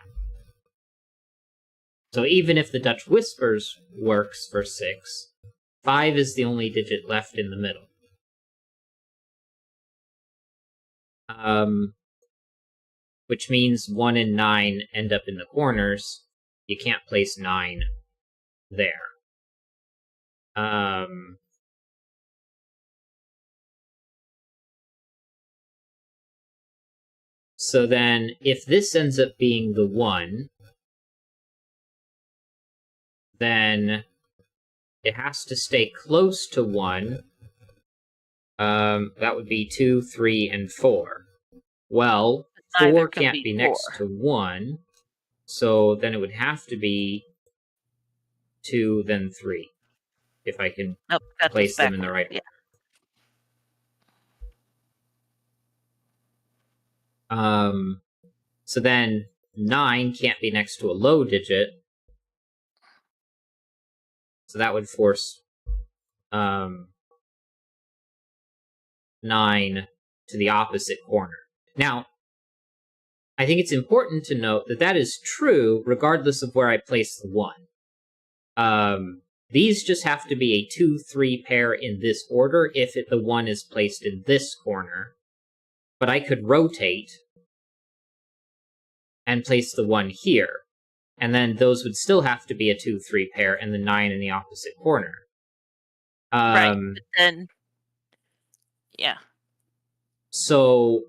So even if the Dutch Whispers works for 6, 5 is the only digit left in the middle. Which means 1 and 9 end up in the corners. You can't place 9 there. So then, if this ends up being the 1, then it has to stay close to 1. That would be 2, 3, and 4. Well, 4 can't be next to 1, so then it would have to be 2, then 3. If I can Nope, got place this them in the right yeah. order. So then 9 can't be next to a low digit. So that would force 9 to the opposite corner. Now, I think it's important to note that that is true regardless of where I place the 1. These just have to be a 2-3 pair in this order if the 1 is placed in this corner. But I could rotate and place the 1 here. And then those would still have to be a 2-3 pair and the 9 in the opposite corner. Right, but then... Yeah. So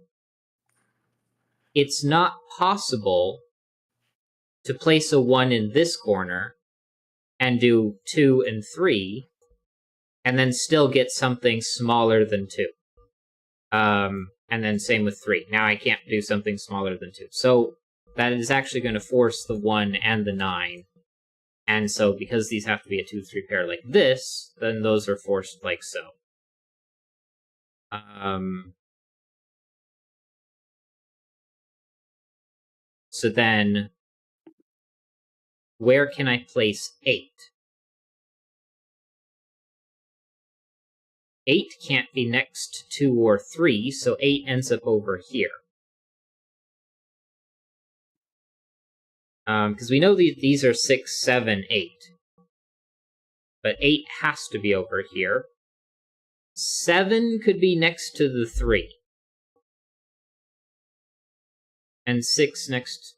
it's not possible to place a 1 in this corner and do 2 and 3, and then still get something smaller than 2. And then same with 3. Now I can't do something smaller than 2. So that is actually going to force the 1 and the 9. And so because these have to be a 2-3 pair like this, then those are forced like so. So then, where can I place 8? 8 can't be next to 2 or 3, so 8 ends up over here. Because we know these are 6, 7, 8. But 8 has to be over here. 7 could be next to the 3. And 6 next...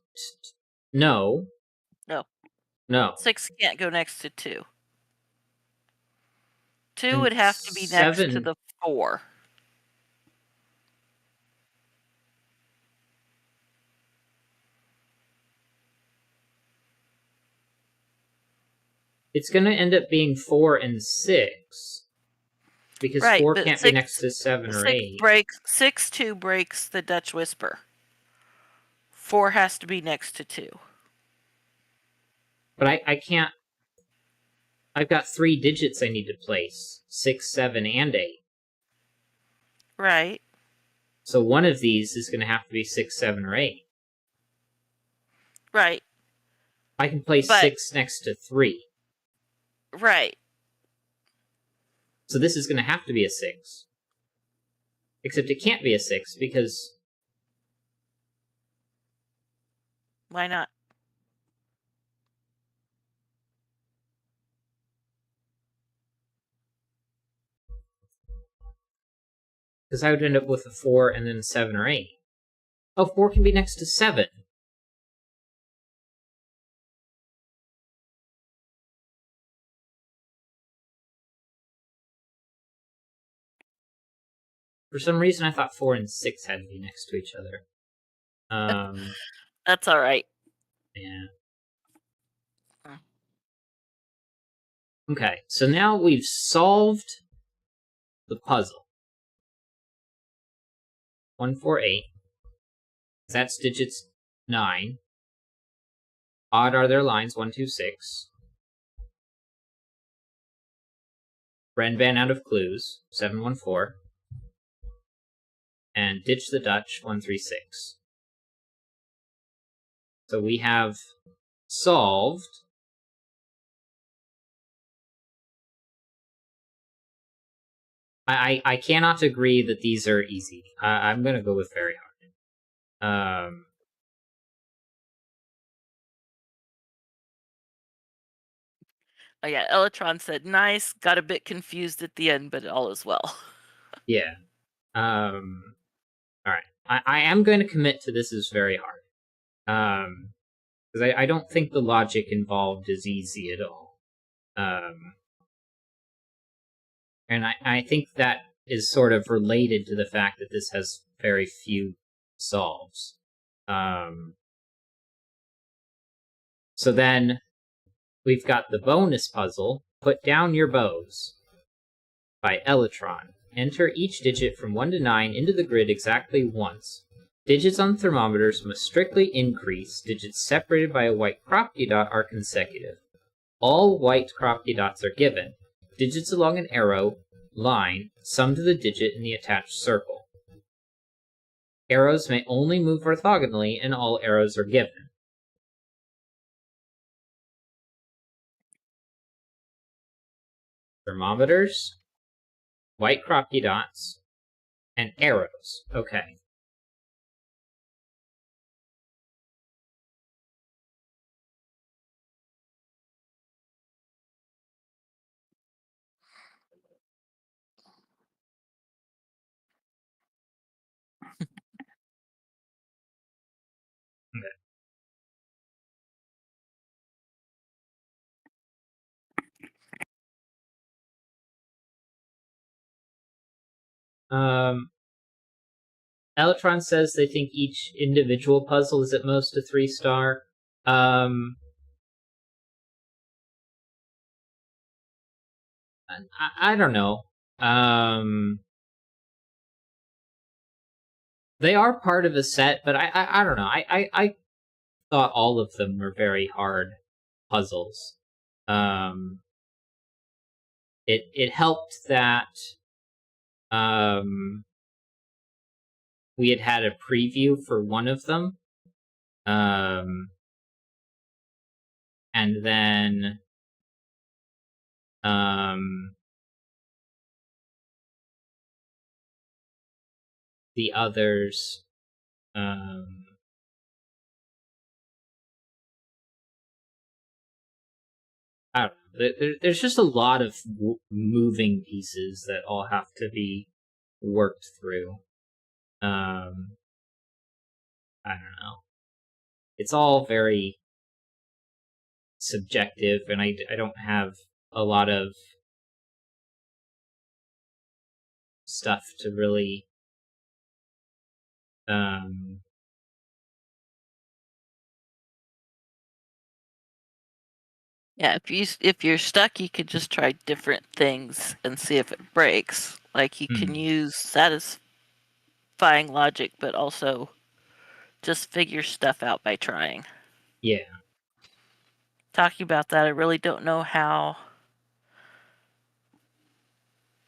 No. No. No. 6 can't go next to 2. 2 And would have to be next to 7... the 4. It's going to end up being 4 and 6. Because right, 4 can't be next to 7 or 8. 6-2 breaks the Dutch Whisper. 4 has to be next to 2. But I can't... I've got 3 digits I need to place. 6, 7, and 8. Right. So one of these is going to have to be 6, 7, or 8. Right. I can place 6 next to 3. Right. So this is going to have to be a 6. Except it can't be a 6 because... Why not? Because I would end up with a 4 and then a 7 or 8. Oh, 4 can be next to 7. For some reason, I thought 4 and 6 had to be next to each other. That's all right. Yeah. Okay, so now we've solved the puzzle. 1, 4, 8. That's digits 9. Odd are their lines 1, 2, 6. Ren out of clues 7, 1, 4. And ditch the Dutch 1, 3, 6. So we have solved I cannot agree that these are easy. I'm going to go with very hard. Oh yeah, Elytron said, nice, got a bit confused at the end, but all is well. Yeah. Alright. I am going to commit to this is very hard. Because I don't think the logic involved is easy at all. And I think that is sort of related to the fact that this has very few solves. So then, we've got the bonus puzzle, Put Down Your Bows, by Elytron. Enter each digit from 1 to 9 into the grid exactly once. Digits on thermometers must strictly increase. Digits separated by a white property dot are consecutive. All white croppy dots are given. Digits along an arrow line sum to the digit in the attached circle. Arrows may only move orthogonally, and all arrows are given. Thermometers, white croppy dots, and arrows. Okay. Electron says they think each individual puzzle is at most a 3-star. I don't know. They are part of a set, but I don't know. I thought all of them were very hard puzzles. It helped that we had a preview for one of them, and then the others. I don't know. There's just a lot of moving pieces that all have to be worked through. I don't know. It's all very subjective, and I don't have a lot of stuff to really Yeah, if you're stuck, you could just try different things and see if it breaks. Like you can use satisfying logic, but also just figure stuff out by trying. Yeah. Talking about that, I really don't know how.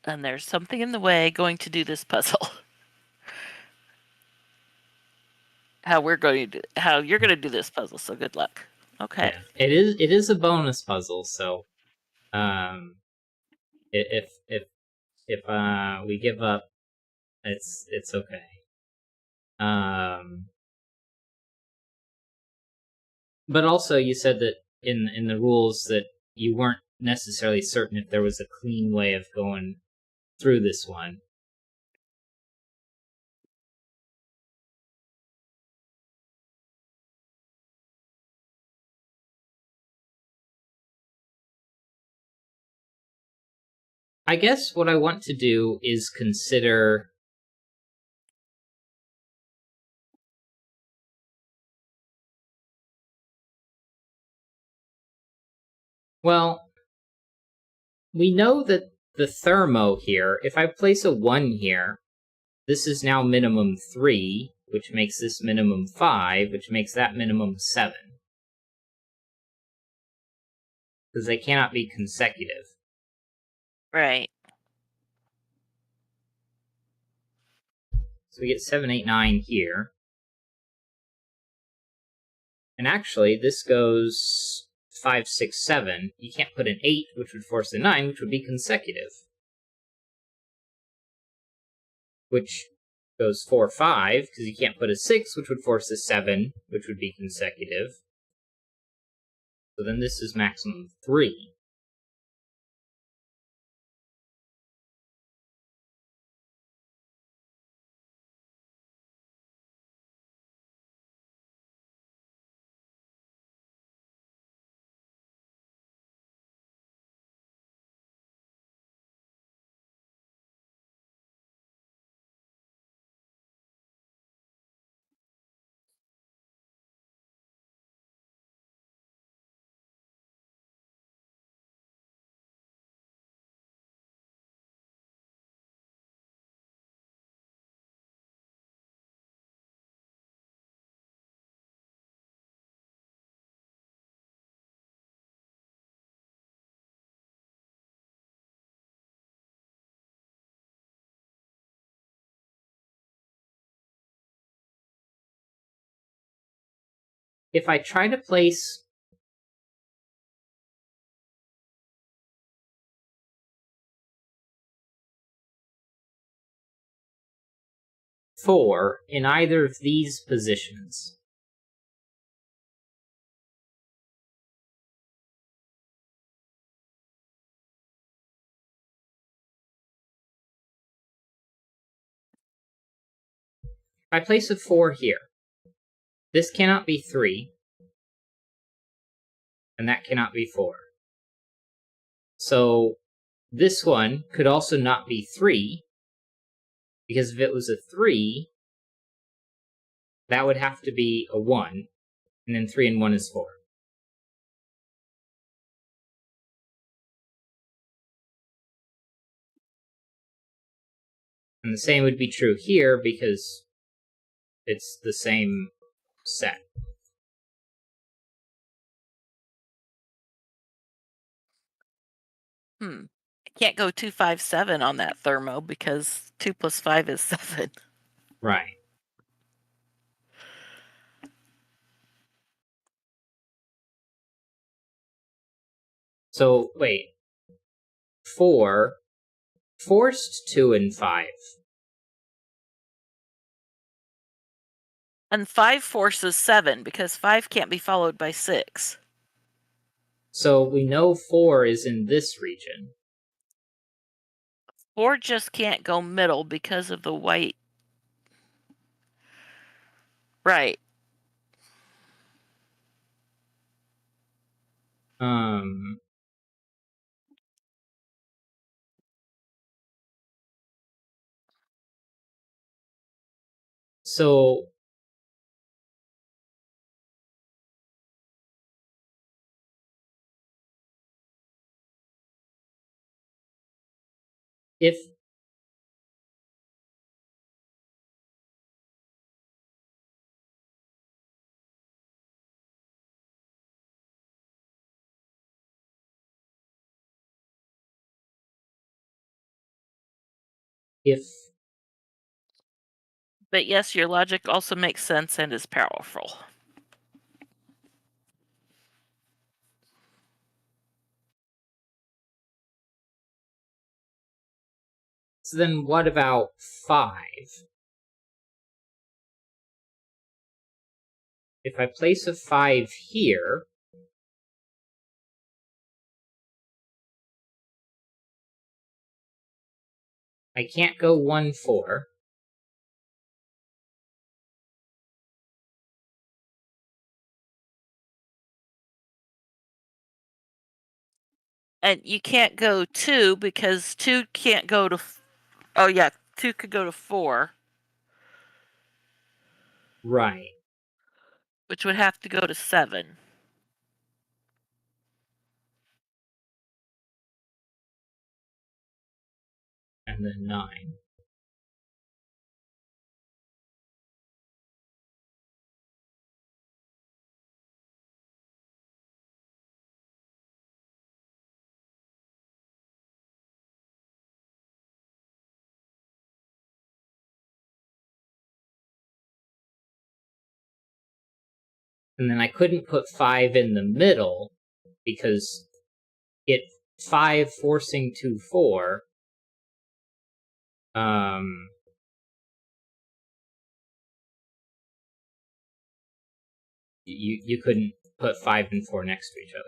And there's something in the way going to do this puzzle. How you're going to do this puzzle. So good luck. Okay. Yeah. It is a bonus puzzle, so if we give up, it's okay. But also you said that in the rules that you weren't necessarily certain if there was a clean way of going through this one. I guess what I want to do is consider well, we know that the thermo here, if I place a 1 here, this is now minimum 3, which makes this minimum 5, which makes that minimum 7. Because they cannot be consecutive. Right. So we get 7, 8, 9 here. And actually, this goes 5, 6, 7. You can't put an 8, which would force a 9, which would be consecutive. Which goes 4, 5, because you can't put a 6, which would force a 7, which would be consecutive. So then this is maximum 3. if I try to place four in either of these positions, if I place a 4 here, this cannot be 3, and that cannot be 4. So this one could also not be 3, because if it was a 3, that would have to be a 1, and then 3 and 1 is 4. And the same would be true here, because it's the same set. I can't go 2, 5, 7 on that thermo because 2 plus 5 is 7. Right. So, wait. 4 forced 2 and 5. And 5 forces 7 because 5 can't be followed by 6. So we know 4 is in this region. 4 just can't go middle because of the white. Right. So if But yes, your logic also makes sense and is powerful. so then what about 5? If I place a 5 here, I can't go 1, 4. And you can't go 2 because 2 can't go to. Oh, yeah. 2 could go to 4. Right. Which would have to go to 7. And then 9. And then I couldn't put 5 in the middle, because 5 forcing 2, 4, you couldn't put 5 and 4 next to each other.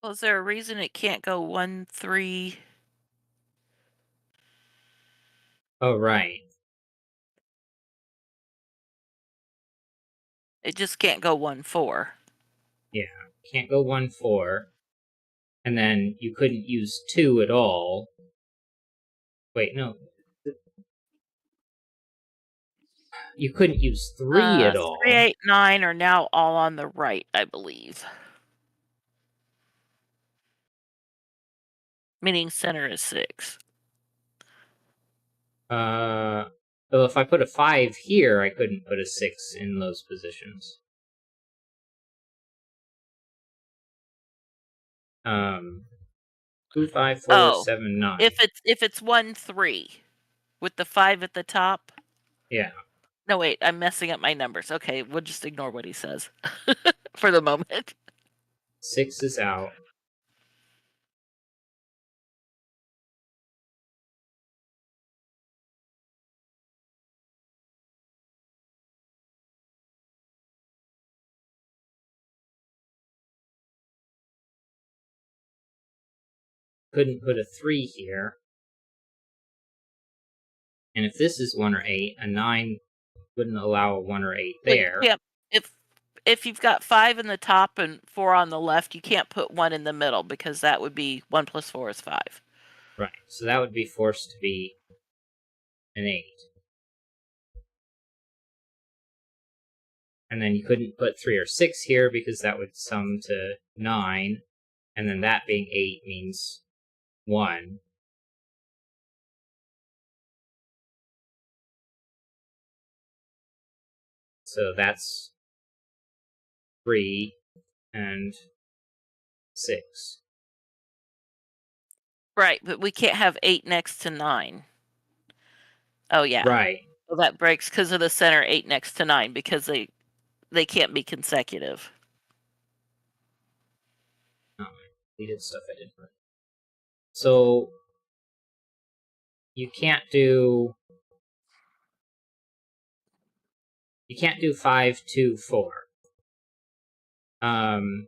Well, is there a reason it can't go 1, 3? Oh, right. It just can't go 1, 4. Yeah. Can't go 1, 4. And then you couldn't use 2 at all. Wait, no. You couldn't use 3 at all. 3, 8, 9 are now all on the right, I believe. Meaning center is 6. Well, if I put a 5 here, I couldn't put a 6 in those positions. 2, 5, 4, Oh, 7, 9. if it's 1, 3, with the 5 at the top. Yeah. No, wait, I'm messing up my numbers. Okay, we'll just ignore what he says for the moment. 6 is out. Couldn't put a 3 here. And if this is 1 or 8, a 9 wouldn't allow a 1 or 8 there. Yeah, if you've got 5 in the top and 4 on the left, you can't put 1 in the middle because that would be 1 plus 4 is 5. Right, so that would be forced to be an 8. And then you couldn't put 3 or 6 here because that would sum to 9. And then that being 8 means 1. So that's 3 and 6. Right, but we can't have 8 next to 9. Oh, yeah. Right. So that breaks because of the center 8 next to 9 because they can't be consecutive. Oh, I deleted stuff I didn't put. So you can't do 5, 2, 4. You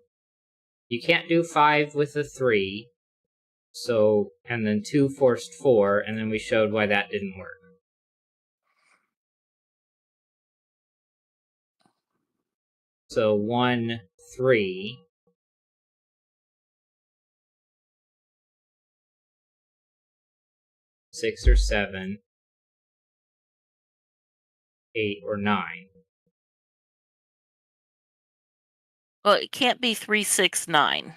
can't do 5 with a 3. So, and then 2 forced 4, and then we showed why that didn't work. So 1, 3. 6 or 7, 8 or 9. Well, it can't be 3, 6, 9.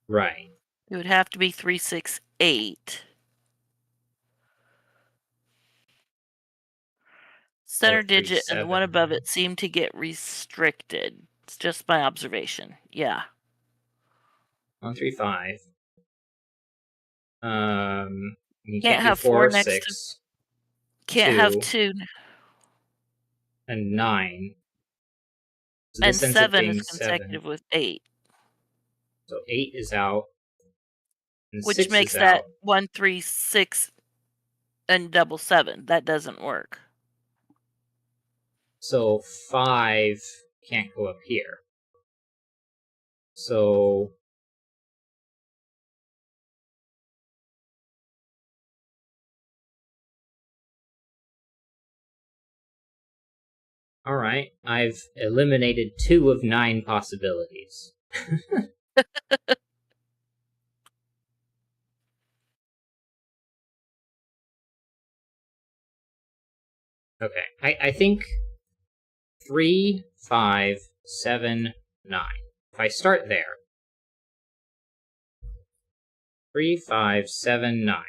Right. It would have to be 3, 6, 8. Center Or 3, digit and the one 7. above it seem to get restricted. It's just my observation. Yeah. 1, 3, 5. You Can't can't do have 4 4 or next to 6. can't 2, have 2 and 9. So and this ends up 7 being is 7. consecutive with 8, So 8 is out, and which 6 makes is out. that 1, 3, 6 and double 7. That doesn't work. So 5 can't go up here. So alright, I've eliminated 2 of 9 possibilities. Okay, I think 3, 5, 7, 9. If I start there, 3, 5, 7, 9.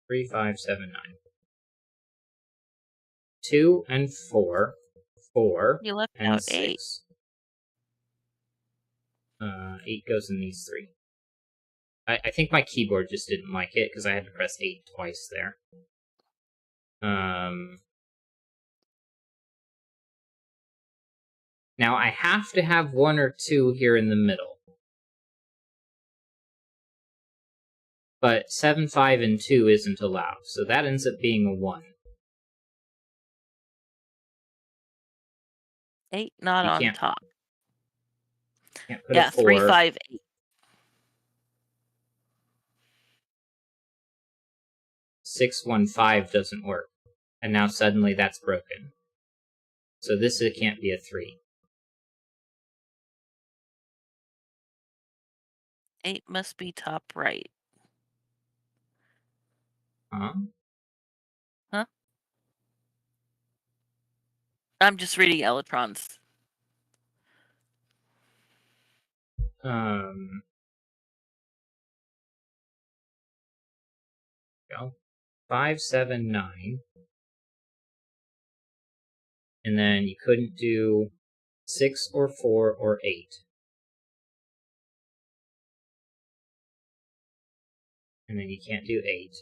3, 5, 7, 9. 2 and 4. 4 You left and out 8. 6. 8 goes in these 3. I think my keyboard just didn't like it because I had to press 8 twice there. Now I have to have 1 or 2 here in the middle. But 7, 5, and 2 isn't allowed, so that ends up being a 1. 8 not You on can't top. put a Yeah, 3, 4. 5, 8. 6, 1, 5 doesn't work. And now suddenly that's broken. So this can't be a 3. 8 must be top right. Huh? Huh? I'm just reading Electron's. Go. 5, 7, 9. And then you couldn't do 6 or 4 or 8. And then you can't do 8.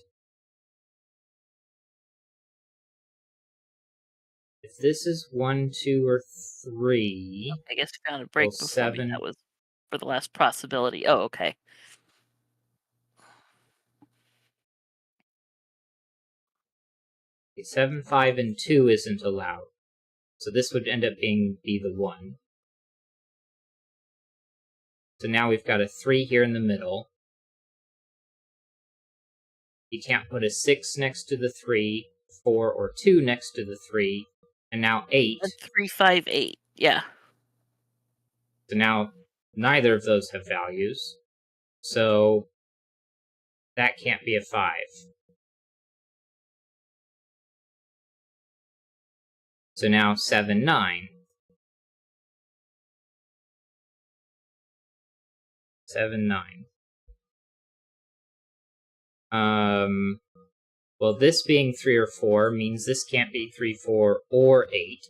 If this is 1, 2, or 3... I guess you found a well, break before me. 7... That was for the last possibility. Oh, okay. Okay, 7, 5, and 2 isn't allowed. So this would end up be the 1. So now we've got a 3 here in the middle. You can't put a 6 next to the 3, 4 or 2 next to the 3, and now 8. 3, 5, 8. Yeah. So now neither of those have values. So that can't be a 5. So now 7, 9. 7, 9. Well, this being 3 or 4 means this can't be 3, 4, or 8.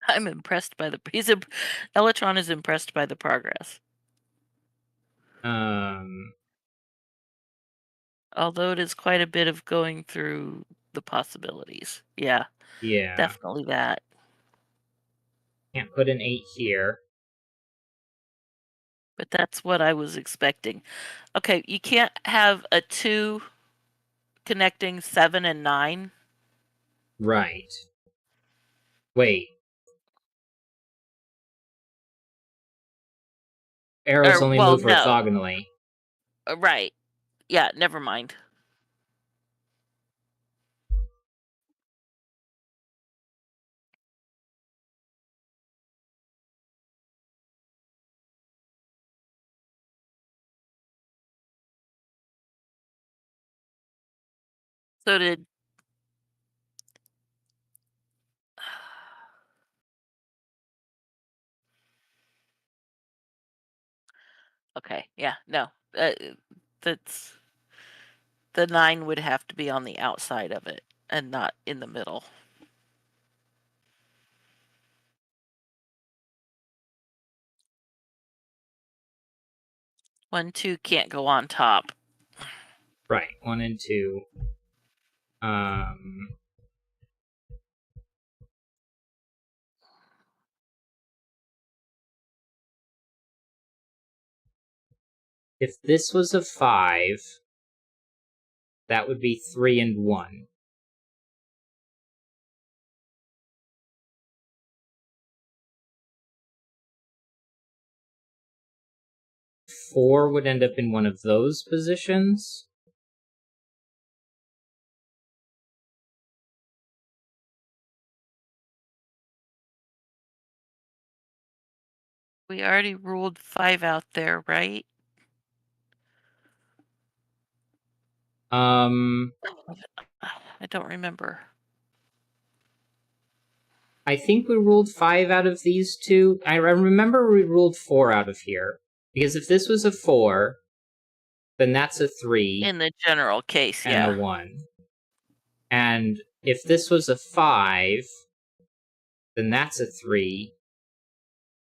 I'm impressed by the Electron is impressed by the progress. Although it is quite a bit of going through the possibilities. Yeah. Yeah. Definitely that. Can't put an 8 here. But that's what I was expecting. Okay, you can't have a 2 connecting 7 and 9. Right. Wait. Arrows only move orthogonally. Right. Yeah, never mind. So did... Okay, yeah, no. That's... The 9 would have to be on the outside of it and not in the middle. One, 2 can't go on top. Right, 1 and 2. If this was a 5, that would be 3 and 1. Four would end up in one of those positions. We already ruled 5 out there, right? I don't remember. I think we ruled 5 out of these two. I remember we ruled 4 out of here. Because if this was a 4, then that's a 3. In the general case, and yeah. a 1. And if this was a 5, then that's a 3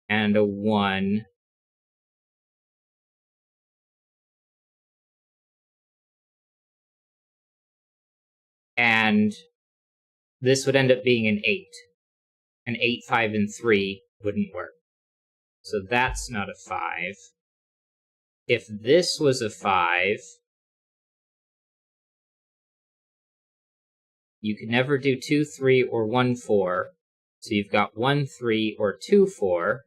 and a 1. And this would end up being an 8. An 8, 5, and 3 wouldn't work. So that's not a 5. If this was a 5, you could never do 2, 3, or 1, 4. So you've got 1, 3, or 2, 4.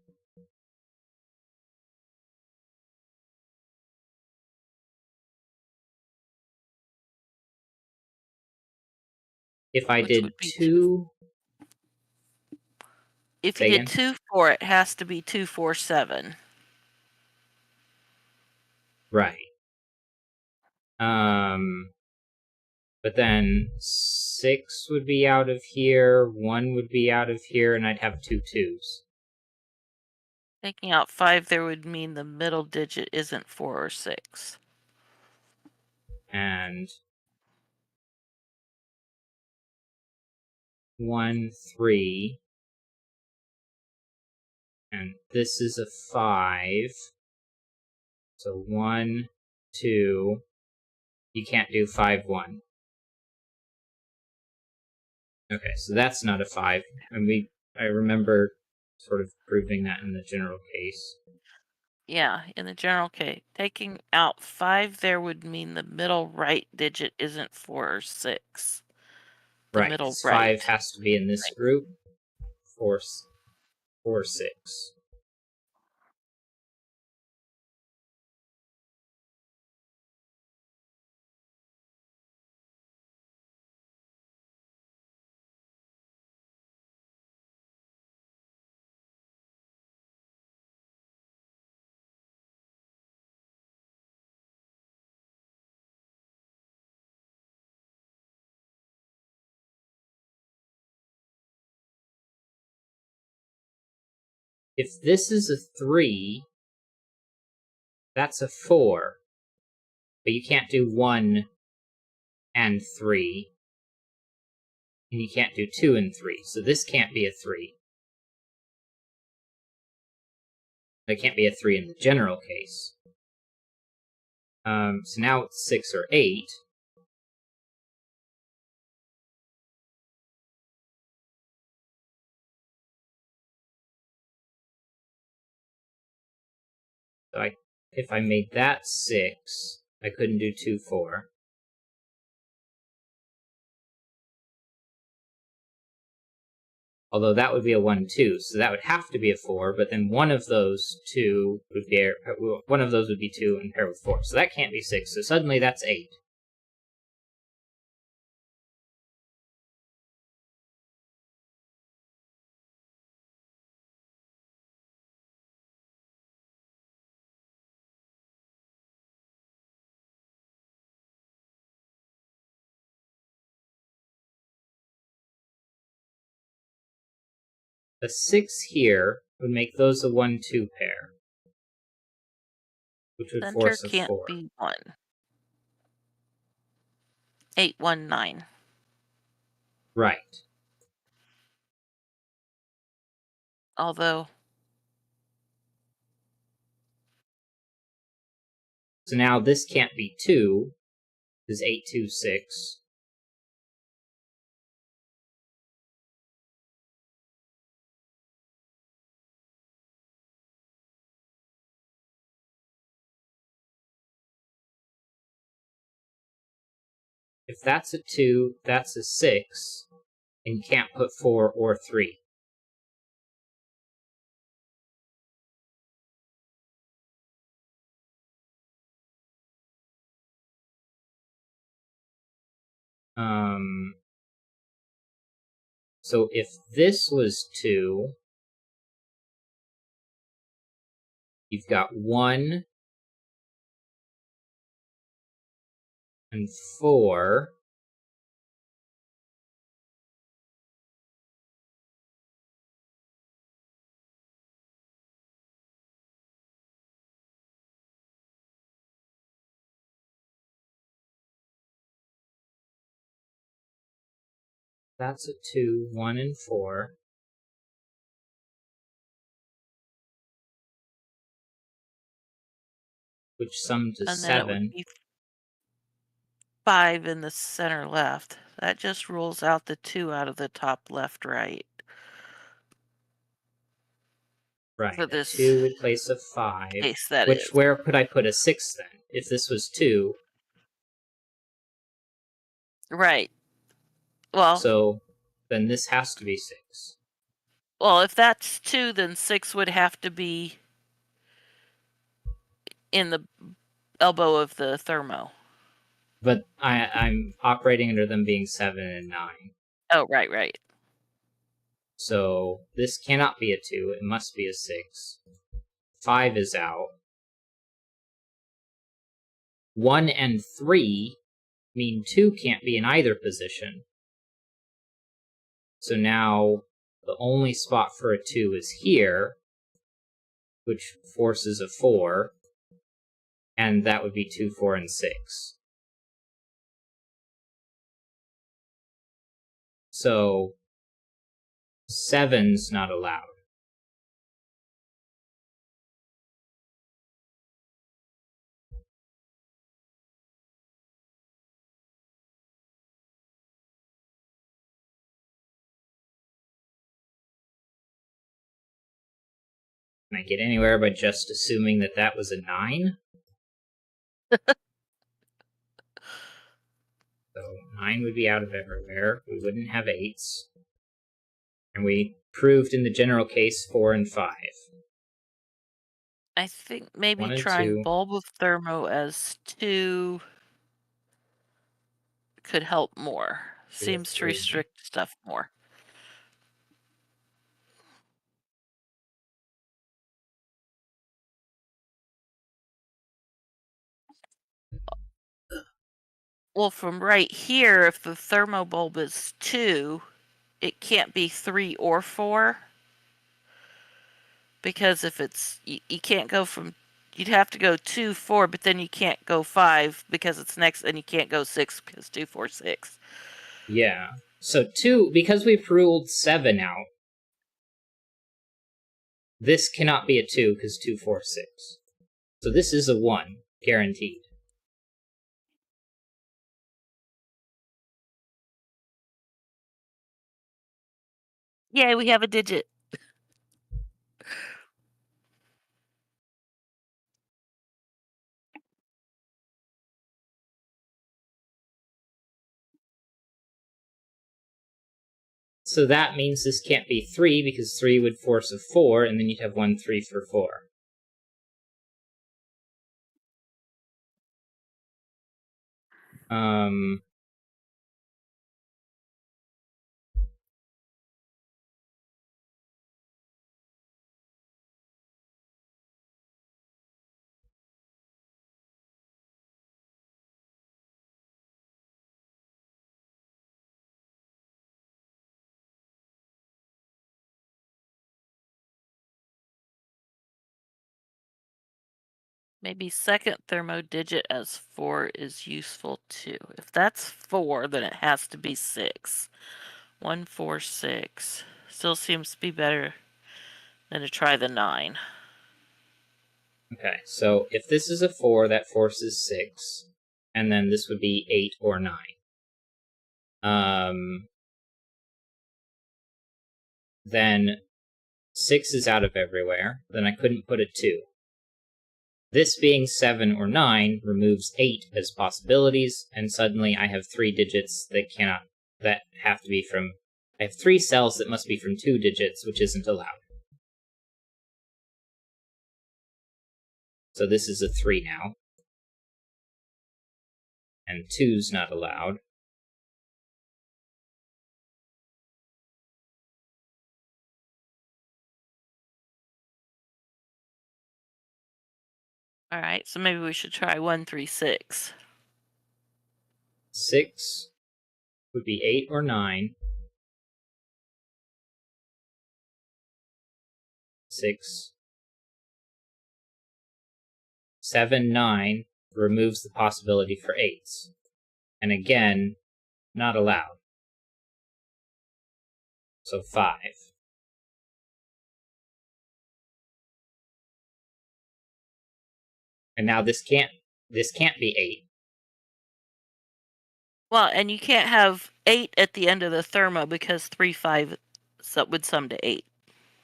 If I did 2... If you did 2, 4, it has to be 2, 4, 7. Right. But then 6 would be out of here, 1 would be out of here, and I'd have 2 2s. Taking out 5 there would mean the middle digit isn't 4 or 6. And 1, 3. And this is a 5. So 1, 2. You can't do 5, 1. Okay, so that's not a 5. And I remember sort of proving that in the general case. Yeah, in the general case. Taking out 5 there would mean the middle right digit isn't 4 or 6. The Right, middle because 5 right. has to be in this group. 4, 6. If this is a 3, that's a 4. But you can't do 1 and 3. And you can't do 2 and 3. So this can't be a 3. It can't be a 3 in the general case. So now it's 6 or 8. So if I made that 6, I couldn't do 2, 4. Although that would be a 1, 2, so that would have to be a 4, but then one of those two would be 2 and pair with 4. So that can't be 6, so suddenly that's 8. A 6 here would make those a 1, 2 pair, which would Center force a can't 4. be 1. 8, 1, 9. Right. Although, So now this can't be 2, because 8, 2, 6. If that's a 2, that's a 6, and you can't put 4 or 3. So if this was 2, you've got 1 and 4. That's a 2, 1 and 4. Which sum to and then it would 7. be 5 in the center left. That just rules out the 2 out of the top left right. Right, For a this 2 would place a 5. case, that Which, is. where could I put a 6 then? If this was 2, Right. Well, so then this has to be 6. if that's 2, then 6 would have to be in the elbow of the thermo. But I'm operating under them being 7 and 9. Oh, right. So this cannot be a 2, it must be a 6. 5 is out. 1 and 3 mean 2 can't be in either position. So now the only spot for a 2 is here, which forces a 4, and that would be 2, 4, and 6. So 7's not allowed. Can I get anywhere by just assuming that that was a 9? So 9 would be out of everywhere. We wouldn't have 8s. And we proved in the general case 4 and 5. I think maybe 1 and trying 2. bulb of thermo as 2 could help more. 2 or Seems to 3. restrict stuff more. Well, from right here, if the thermo bulb is 2, it can't be 3 or 4. Because if it's, you can't go from, you'd have to go 2, 4, but then you can't go 5 because it's next, and you can't go 6 because 2, 4, 6. Yeah. So 2, because we've ruled 7 out, this cannot be a 2 because 2, 4, 6. So this is a 1, guaranteed. Yay, we have a digit. So that means this can't be 3 because 3 would force a 4, and then you'd have 1, 3 for 4. Maybe second thermo digit as 4 is useful too. If that's 4, then it has to be 6. 1, 4, 6. Still seems to be better than to try the 9. Okay, so if this is a 4, that forces 6. And then this would be 8 or 9. Then 6 is out of everywhere. Then I couldn't put a 2. This being 7 or 9 removes 8 as possibilities, and suddenly I have 3 digits that have to be from, I have 3 cells that must be from 2 digits, which isn't allowed. So this is a 3 now. And 2's not allowed. Alright, so maybe we should try 1, 3, 6. 6 would be 8 or 9. 6. 7, 9 removes the possibility for 8s. And again, not allowed. So 5. And now this can't be 8. Well, and you can't have 8 at the end of the thermo because 3, 5 would sum to 8.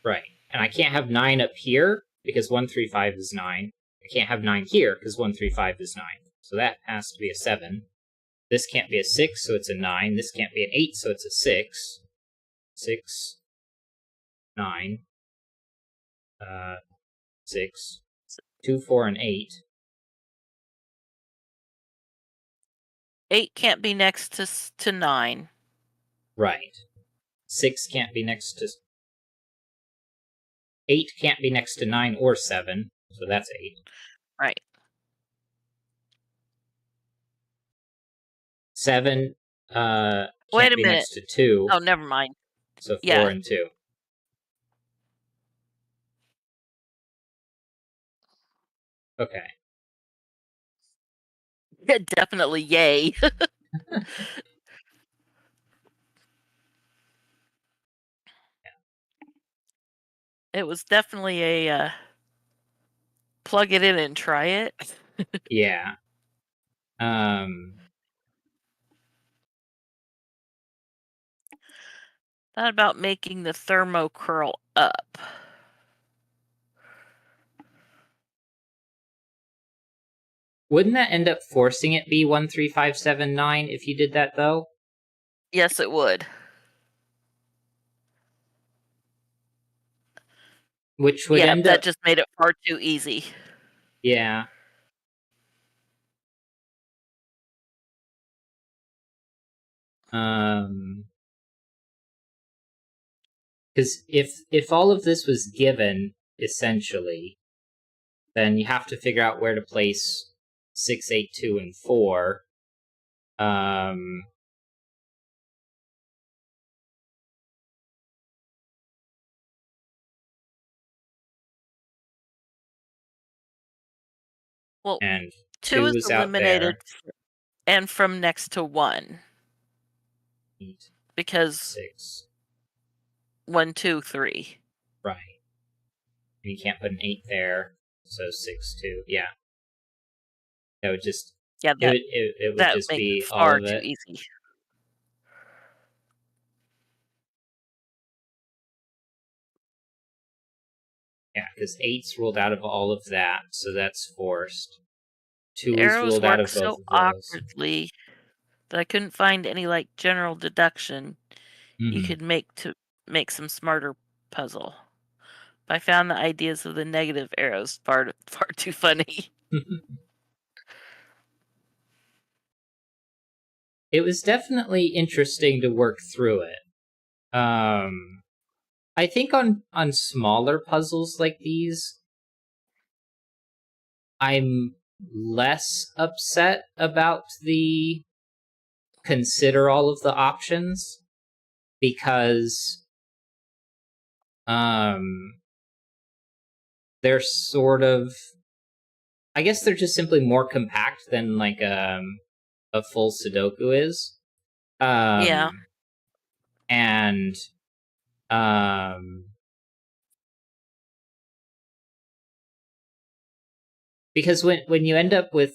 Right. And I can't have 9 up here because 1, 3, 5 is 9. I can't have 9 here because 1, 3, 5 is 9. So that has to be a 7. This can't be a 6, so it's a 9. This can't be an 8, so it's a 6. 6, 9, 6, 2, 4, and 8. 8 can't be next to 9. Right. 6 can't be next to... 8 can't be next to 9 or 7, so that's 8. Right. 7 Wait can't a be minute. next to 2. Oh, never mind. So 4 Yeah. and 2. Okay. Definitely yay. It was definitely a plug it in and try it. Yeah. Thought about making the thermo curl up. Wouldn't that end up forcing it be 13579 if you did that though? Yes, it would. Which would end that up, just made it far too easy. yeah. Because if all of this was given essentially, then you have to figure out where to place 6, 8, 2, and 4. Well, And 2 is 2 is out eliminated there. and from next to 1. 8, Because 6. 1, 2, 3. Right. And you can't put an 8 there, so 6, 2. Yeah. That would just, Yeah, it would that just makes it be all far of too it. easy. Yeah, because 8's ruled out of all of that, so that's forced. 2 is Arrows ruled out work of both so of those. awkwardly that I couldn't find any like general deduction you Mm-hmm. could make to make some smarter puzzle. But I found the ideas of the negative arrows far too funny. It was definitely interesting to work through it. I think on smaller puzzles like these, I'm less upset about the consider all of the options because they're sort of, I guess they're just simply more compact than like a full Sudoku is. Yeah. And because when you end up with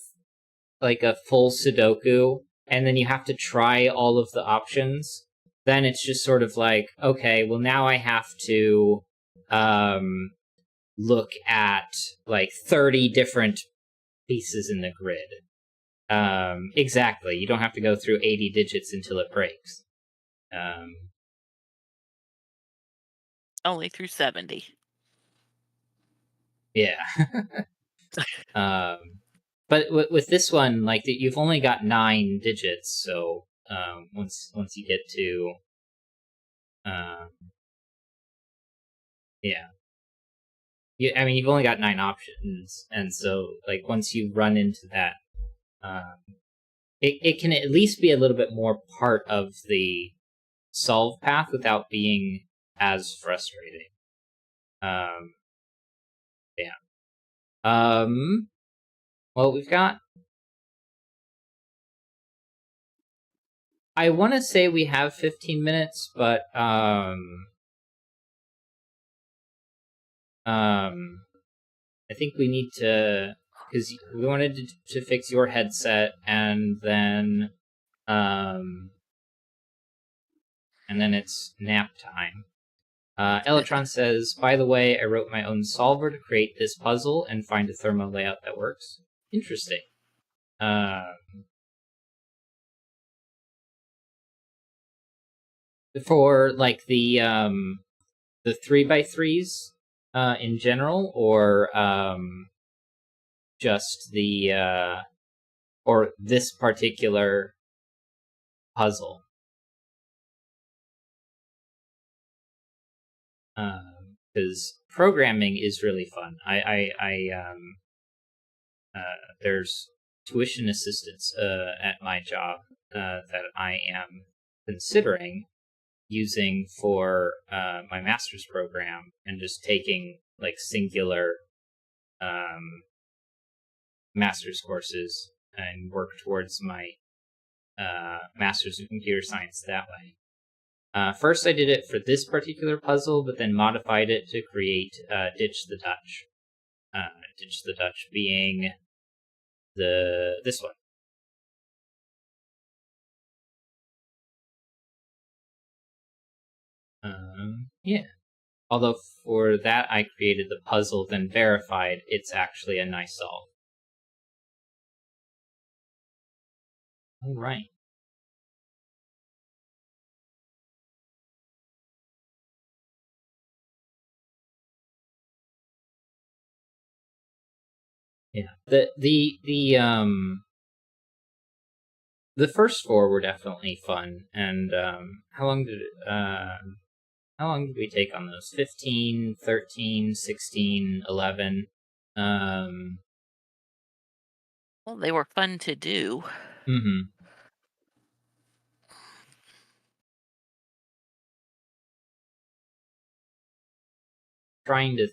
like a full Sudoku and then you have to try all of the options, then it's just sort of like, okay, well now I have to look at like 30 different pieces in the grid. Exactly. You don't have to go through 80 digits until it breaks. Only through 70. Yeah. But with this one, like you've only got 9 digits, so once you get to, yeah, I mean you've only got 9 options, and so like once you run into that, it can at least be a little bit more part of the solve path without being as frustrating. Yeah. Well, we've got. I want to say we have 15 minutes, but I think we need to, because we wanted to fix your headset, and then it's nap time. Elatron says, by the way, I wrote my own solver to create this puzzle and find a thermo layout that works. Interesting. For like the 3x3s in general, or just the or this particular puzzle. Because programming is really fun. There's tuition assistance at my job that I am considering using for my master's program, and just taking like singular master's courses and work towards my master's in computer science that way. First, I did it for this particular puzzle, but then modified it to create Ditch the Dutch. Ditch the Dutch being this one. Yeah. Although for that I created the puzzle, then verified it's actually a nice solve. All right. Yeah. The first four were definitely fun, and how long did we take on those? 15, 13, 16, 11. Well, they were fun to do. Mm-hmm. Trying to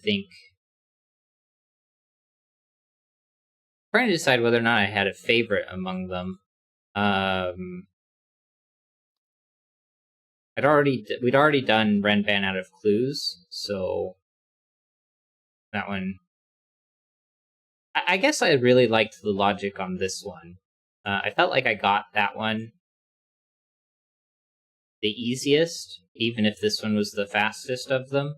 decide whether or not I had a favorite among them. We'd already done Renban out of clues, so that one. I guess I really liked the logic on this one. I felt like I got that one the easiest, even if this one was the fastest of them.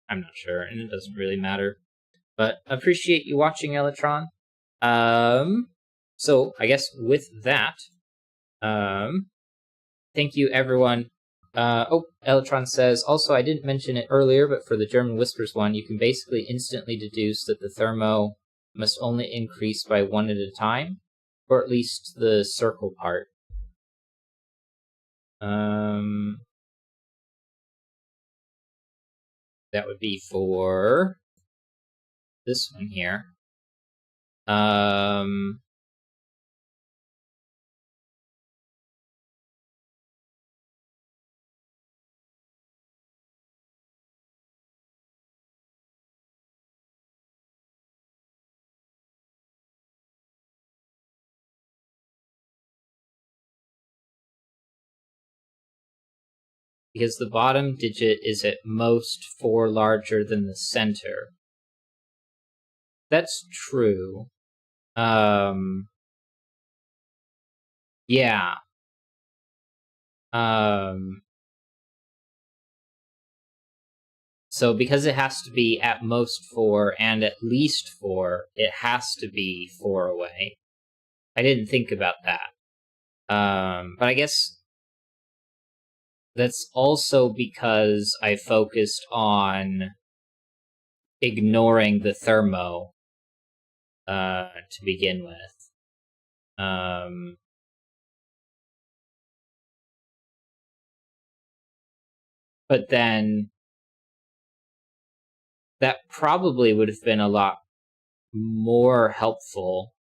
I'm not sure, and it doesn't really matter. But appreciate you watching, Electron. So I guess with that, thank you everyone. Electron says, also I didn't mention it earlier, but for the German Whispers one, you can basically instantly deduce that the thermo must only increase by one at a time, or at least the circle part. That would be for this one here. Because the bottom digit is at most 4 larger than the center. That's true. Yeah. So because it has to be at most 4 and at least 4, it has to be 4 away. I didn't think about that. But I guess that's also because I focused on ignoring the thermo to begin with. But then that probably would have been a lot more helpful.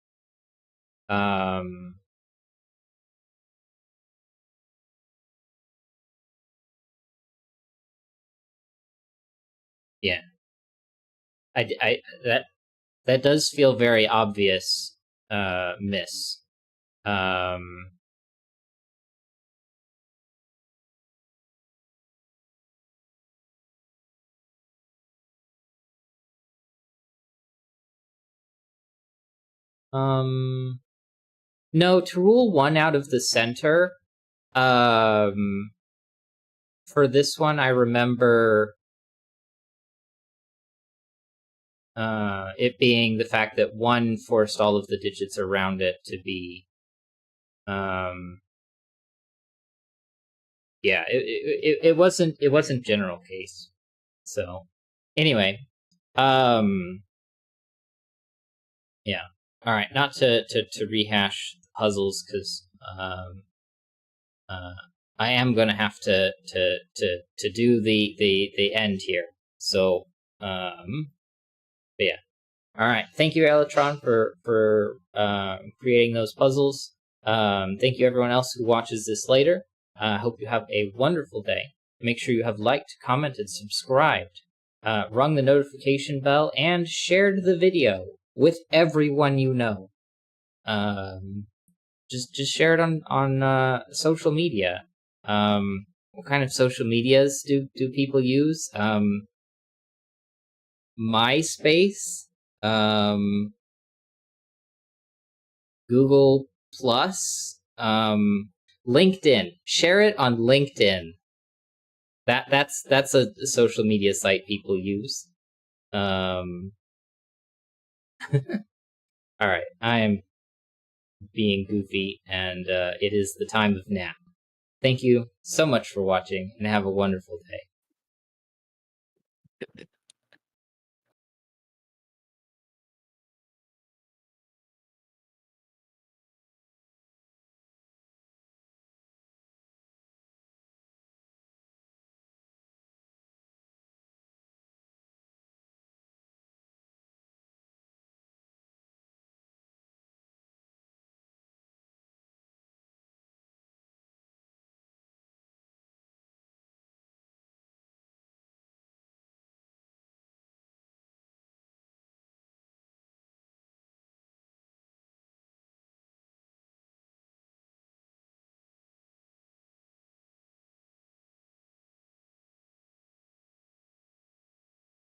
Yeah. That does feel very obvious, miss. No, to rule 1 out of the center, for this one, I remember it being the fact that 1 forced all of the digits around it to be, yeah, it wasn't general case. So, anyway, yeah. All right, not to rehash puzzles because I am gonna have to do the end here. So, but yeah. All right, thank you, Electron, for creating those puzzles. Thank you, everyone else who watches this later. I hope you have a wonderful day. Make sure you have liked, commented, subscribed, rung the notification bell, and shared the video with everyone you know. Just share it on social media. What kind of social medias do people use? MySpace, Google Plus, LinkedIn. Share it on LinkedIn. That's a social media site people use. All right, I am being goofy, and it is the time of nap. Thank you so much for watching, and have a wonderful day.